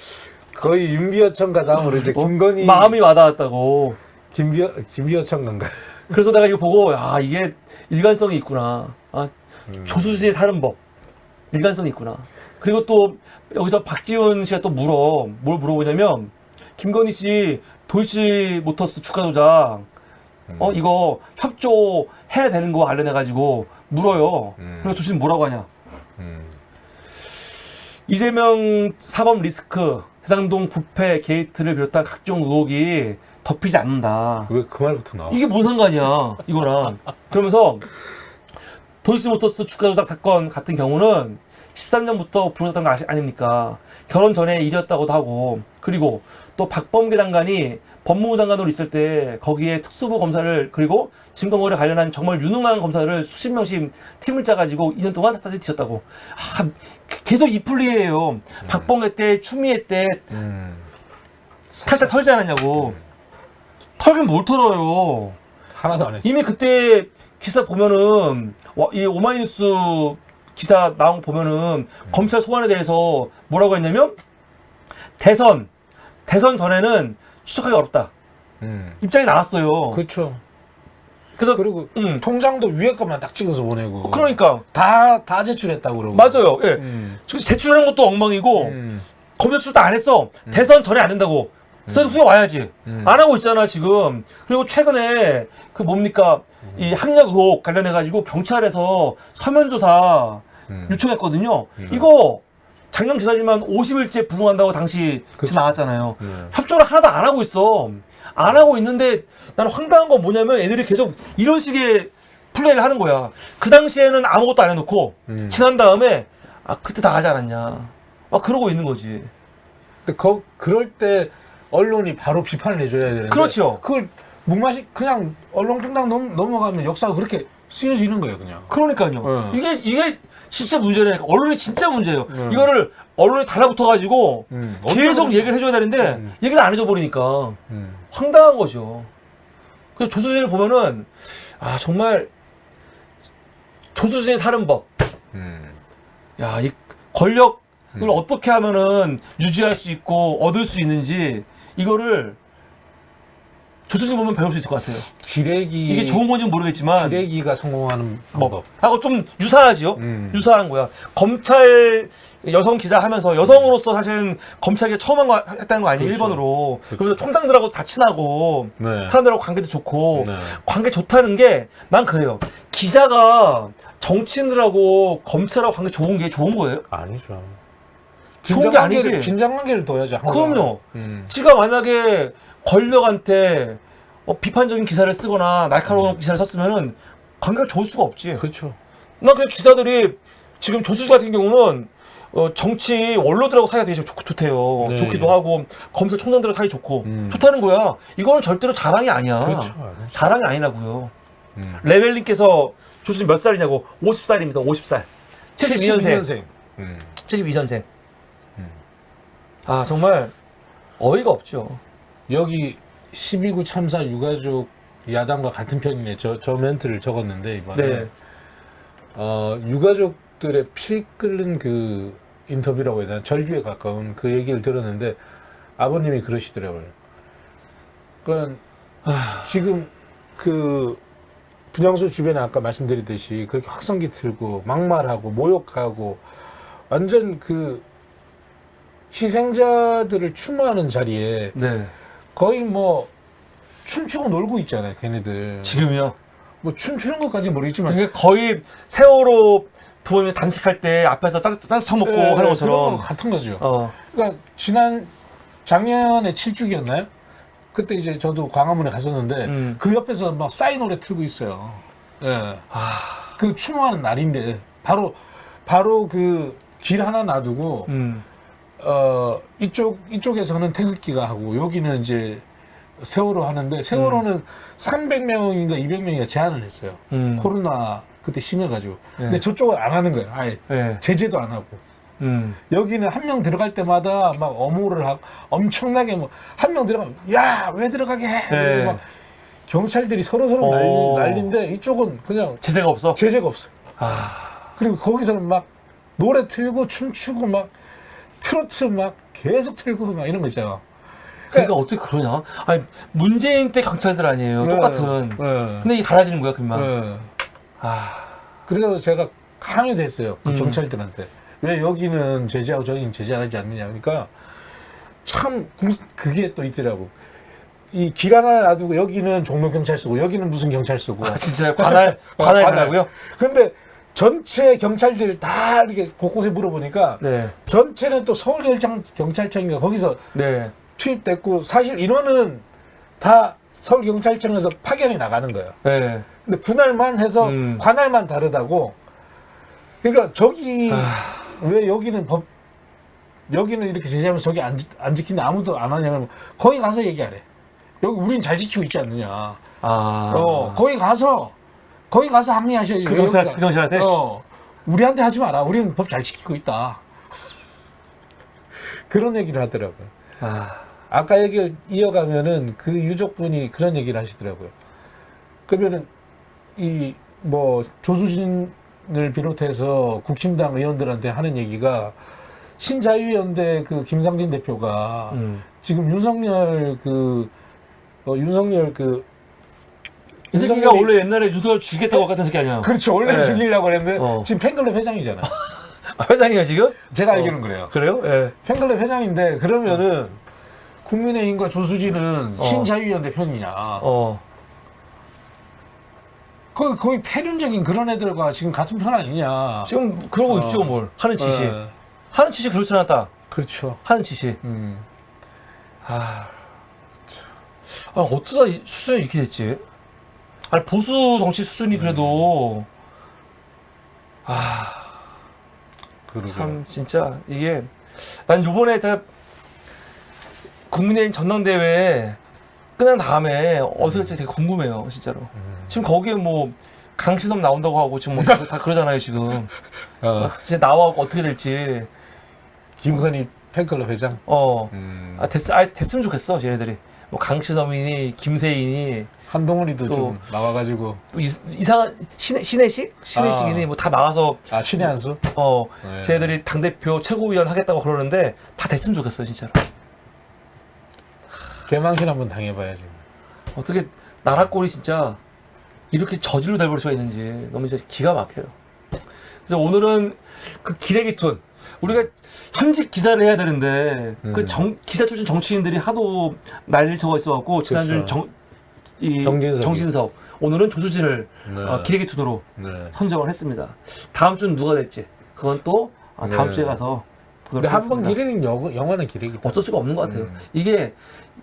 [SPEAKER 2] 거의 윤비어청과 다음으로 이제 김건희
[SPEAKER 1] 마음이 와닿았다고.
[SPEAKER 2] 김비어청인가.
[SPEAKER 1] 그래서 내가 이거 보고 이게 일관성이 있구나. 조수진이 사는 법 일관성이 있구나. 그리고 또 여기서 박지훈 씨가 또 뭘 물어보냐면 김건희 씨 도이치모터스 주가 조작 이거 협조해야 되는 거 관련해 가지고 물어요. 그래서 조수진 뭐라고 하냐? 이재명 사법 리스크, 대장동 부패 게이트를 비롯한 각종 의혹이 덮이지 않는다.
[SPEAKER 2] 왜 그 말부터 나와?
[SPEAKER 1] 이게 뭔 상관이야, 이거랑. 그러면서 도이치모터스 주가 조작 사건 같은 경우는 13년부터 불었던 거 아닙니까? 결혼 전에 일이었다고도 하고, 그리고 또 박범계 장관이 법무부 장관으로 있을 때 거기에 특수부 검사를, 그리고 증거거래 관련한 정말 유능한 검사를 수십 명씩 팀을 짜가지고 2년 동안 탓을 뒤졌다고. 계속 이 풀리예요. 박범계 때, 추미애 때 탈탈 털지 않았냐고. 털긴 뭘 털어요.
[SPEAKER 2] 하나도 안 했죠.
[SPEAKER 1] 이미 그때 기사 보면은 이 오마이뉴스 기사 나온 거 보면은 검찰 소환에 대해서 뭐라고 했냐면 대선 전에는 추적하기 어렵다. 입장이 나왔어요.
[SPEAKER 2] 그렇죠.
[SPEAKER 1] 그래서
[SPEAKER 2] 그리고 통장도 위에 것만 딱 찍어서 보내고.
[SPEAKER 1] 그러니까
[SPEAKER 2] 다 제출했다고 그러고.
[SPEAKER 1] 맞아요. 예. 제출하는 것도 엉망이고 검찰 수사도 안 했어. 대선 전에 안 된다고. 대선 후에 와야지. 안 하고 있잖아 지금. 그리고 최근에 그 뭡니까 이 학력 의혹 관련해 가지고 경찰에서 서면 조사 요청했거든요. 이거 작년 기사지만 50일째 부응한다고 당시 기사 나왔잖아요. 협조를 하나도 안 하고 있어. 안 하고 있는데 나는 황당한 건 뭐냐면 애들이 계속 이런 식의 플레이를 하는 거야. 그 당시에는 아무것도 안 해놓고 지난 다음에 그때 다 하지 않았냐. 그러고 있는 거지.
[SPEAKER 2] 근데 그럴 때 언론이 바로 비판을 해줘야 되는데.
[SPEAKER 1] 그렇죠.
[SPEAKER 2] 그걸 그냥 언론 중당 넘어가면 역사가 그렇게 쓰여지는 거예요, 그냥.
[SPEAKER 1] 그러니까요. 이게 진짜 문제네. 언론이 진짜 문제예요. 이거를 언론이 달라붙어가지고 계속 얘기를 해줘야 되는데 얘기를 안 해줘 버리니까 황당한 거죠. 그래서 조수진을 보면은 정말 조수진이 사는 법. 야, 이 권력을 어떻게 하면은 유지할 수 있고 얻을 수 있는지 이거를 조수진 보면 배울 수 있을 것 같아요. 이게 좋은 건지 모르겠지만
[SPEAKER 2] 기레기가 성공하는 방법.
[SPEAKER 1] 하고 좀 유사하지요. 유사한 거야. 검찰 여성 기자 하면서 여성으로서 사실은 검찰에 처음 했다는 거 아니에요.
[SPEAKER 2] 그렇죠.
[SPEAKER 1] 일본으로. 그래서 총장들하고 다 친하고
[SPEAKER 2] 네.
[SPEAKER 1] 사람들하고 관계도 좋고
[SPEAKER 2] 네.
[SPEAKER 1] 관계 좋다는 게 난 그래요. 기자가 정치인들하고 검찰하고 관계 좋은 게 좋은 거예요?
[SPEAKER 2] 아니죠.
[SPEAKER 1] 좋은 게 아니지.
[SPEAKER 2] 긴장관계를 둬야죠. 항상.
[SPEAKER 1] 그럼요. 지가 만약에 권력한테 비판적인 기사를 쓰거나 날카로운 기사를 썼으면은 관계가 좋을 수가 없지.
[SPEAKER 2] 그렇죠.
[SPEAKER 1] 나 그냥 기자들이 지금 조수지 같은 경우는 정치 원로들하고 사이가 되게 좋대요.
[SPEAKER 2] 네.
[SPEAKER 1] 좋기도 하고 검사총장들하고 사이 좋고 좋다는 거야. 이거는 절대로 자랑이 아니야.
[SPEAKER 2] 그렇죠.
[SPEAKER 1] 자랑이 아니라고요. 레벨님께서 조수지 몇 살이냐고 50살입니다. 50살. 72년생. 72년생. 정말 어이가 없죠.
[SPEAKER 2] 여기 12구 참사 유가족 야당과 같은 편이네. 저 멘트를 적었는데 이번에
[SPEAKER 1] 네.
[SPEAKER 2] 유가족들의 피 끓는 그 인터뷰라고 해야 되나 절규에 가까운 그 얘기를 들었는데 아버님이 그러시더라고요. 그러니까 지금 그 분향소 주변에 아까 말씀드렸듯이 그렇게 확성기 틀고 막말하고 모욕하고 완전 그 희생자들을 추모하는 자리에
[SPEAKER 1] 네.
[SPEAKER 2] 거의 뭐 춤추고 놀고 있잖아요, 걔네들.
[SPEAKER 1] 지금요.
[SPEAKER 2] 뭐 춤추는 것까지 모르겠지만
[SPEAKER 1] 이게 거의 세월호 부모님이 단식할 때 앞에서 짜서 처먹고 하는
[SPEAKER 2] 그런
[SPEAKER 1] 것처럼.
[SPEAKER 2] 거 같은 거죠. 그러니까 작년에 7주기였나요? 그때 이제 저도 광화문에 갔었는데 그 옆에서 막 싸이 노래 틀고 있어요. 예. 그 추모하는 날인데 바로 그 길 하나 놔두고 이쪽에서는 태극기가 하고 여기는 이제 세월호 하는데 세월호는 300명인가 200명인가 제한을 했어요. 코로나 그때 심해가지고. 근데 저쪽은 안 하는 거예요. 아예 제재도 안 하고. 여기는 한 명 들어갈 때마다 막 엄호를 하고 엄청나게 뭐 한 명 들어가면 야 왜 들어가게 해. 막 경찰들이 서로 난리인데 이쪽은 그냥
[SPEAKER 1] 제재가 없어?
[SPEAKER 2] 제재가 없어요. 그리고 거기서는 막 노래 틀고 춤추고 막 트로트 막 계속 틀고 막 이런 거 있잖아.
[SPEAKER 1] 그러니까 어떻게 그러냐? 아니 문재인 때 경찰들 아니에요. 똑같은. 근데 이게 달라지는 거야 금방.
[SPEAKER 2] 그래서 제가 항의도 했어요. 그 경찰들한테. 왜 여기는 제재하고 저기는 제재하지 않느냐. 그러니까 참 그게 또 있더라고. 이 길 하나 놔두고 여기는 종로경찰서고 여기는 무슨 경찰서고.
[SPEAKER 1] 진짜 관할이라고요?
[SPEAKER 2] 근데 전체 경찰들 다 이렇게 곳곳에 물어보니까 전체는 또 서울경찰청인가 거기서 투입됐고 사실 인원은 다 서울경찰청에서 파견이 나가는 거예요. 근데 분할만 해서 관할만 다르다고. 그러니까 저기 왜 여기는 여기는 이렇게 제재하면 저기 안 지키는데 아무도 안 하냐면 거기 가서 얘기하래. 여기 우린 잘 지키고 있지 않느냐. 거기 가서 항의하셔야지.
[SPEAKER 1] 그 경찰한테?
[SPEAKER 2] 우리한테 하지 마라. 우리는 법 잘 지키고 있다. 그런 얘기를 하더라고요. 아까 얘기를 이어가면은 그 유족분이 그런 얘기를 하시더라고요. 그러면은 이 뭐 조수진 의원을 비롯해서 국힘당 의원들한테 하는 얘기가 신자유연대 그 김상진 대표가 지금 윤석열
[SPEAKER 1] 이 새끼가 원래 옛날에 윤석열 죽이겠다고 같은 새끼 아니야?
[SPEAKER 2] 그렇죠. 원래
[SPEAKER 1] 네.
[SPEAKER 2] 죽이려고 했는데
[SPEAKER 1] 어.
[SPEAKER 2] 지금 팬클럽 회장이잖아요.
[SPEAKER 1] 아, 회장이에요 지금?
[SPEAKER 2] 제가 알기로는 그래요.
[SPEAKER 1] 그래요? 예.
[SPEAKER 2] 팬클럽 회장인데 그러면은 국민의힘과 조수진은 신자유연대 편이냐? 거의 패륜적인 그런 애들과 지금 같은 편 아니냐?
[SPEAKER 1] 지금 그러고 있죠 뭘? 하는 짓이.
[SPEAKER 2] 네.
[SPEAKER 1] 하는 짓이 그렇지 않았다.
[SPEAKER 2] 그렇죠.
[SPEAKER 1] 하는 짓이. 어쩌다 이 수준이 이렇게 됐지? 아니 보수 정치 수준이 그래도 참 진짜 이게 난 요번에 제가 국민의힘 전당대회 끝난 다음에 어디서 할지 되게 궁금해요 진짜로. 지금 거기에 뭐 강신업 나온다고 하고 지금 뭐 다 그러잖아요 지금. 진짜 나와 어떻게 될지.
[SPEAKER 2] 김건희 팬클럽 회장.
[SPEAKER 1] 됐으면 좋겠어 쟤네들이. 뭐 강신업이니 김세인이
[SPEAKER 2] 한동훈이도
[SPEAKER 1] 또
[SPEAKER 2] 좀 나와가지고
[SPEAKER 1] 또 이상한 신혜식이니 뭐 다 나와서
[SPEAKER 2] 신의 한수. 네.
[SPEAKER 1] 쟤네들이 당대표 최고위원 하겠다고 그러는데 다 됐으면 좋겠어요 진짜로.
[SPEAKER 2] 개망신 한번 당해봐야지.
[SPEAKER 1] 어떻게 나라 꼴이 진짜 이렇게 저질로 돼버릴 수가 있는지 너무 이제 기가 막혀요. 그래서 오늘은 그 기레기툰 우리가 현직 기사를 해야 되는데 그 기사 출신 정치인들이 하도 난리를 쳐가 있어갖고 지난주 정진석 오늘은 조수진을 기레기툰으로 선정을 했습니다. 다음 주는 누가 될지 그건 또 다음 주에 가서
[SPEAKER 2] 근데
[SPEAKER 1] 보도록
[SPEAKER 2] 한 번
[SPEAKER 1] 하겠습니다.
[SPEAKER 2] 기레는 영화는 기레기.
[SPEAKER 1] 어쩔 수가 없는 것 같아요. 이게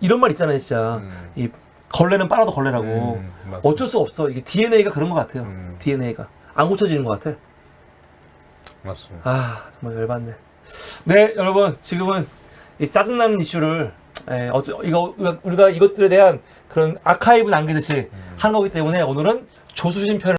[SPEAKER 1] 이런 말 있잖아요, 진짜. 이 걸레는 빨아도 걸레라고. 어쩔 수 없어. 이게 DNA가 그런 것 같아요. DNA가 안 고쳐지는 것 같아.
[SPEAKER 2] 맞습니다.
[SPEAKER 1] 정말 열받네. 네, 여러분 지금은 이 짜증나는 이슈를 우리가 이것들에 대한 그런 아카이브 남기듯이 하는 거기 때문에 오늘은 조수진 편을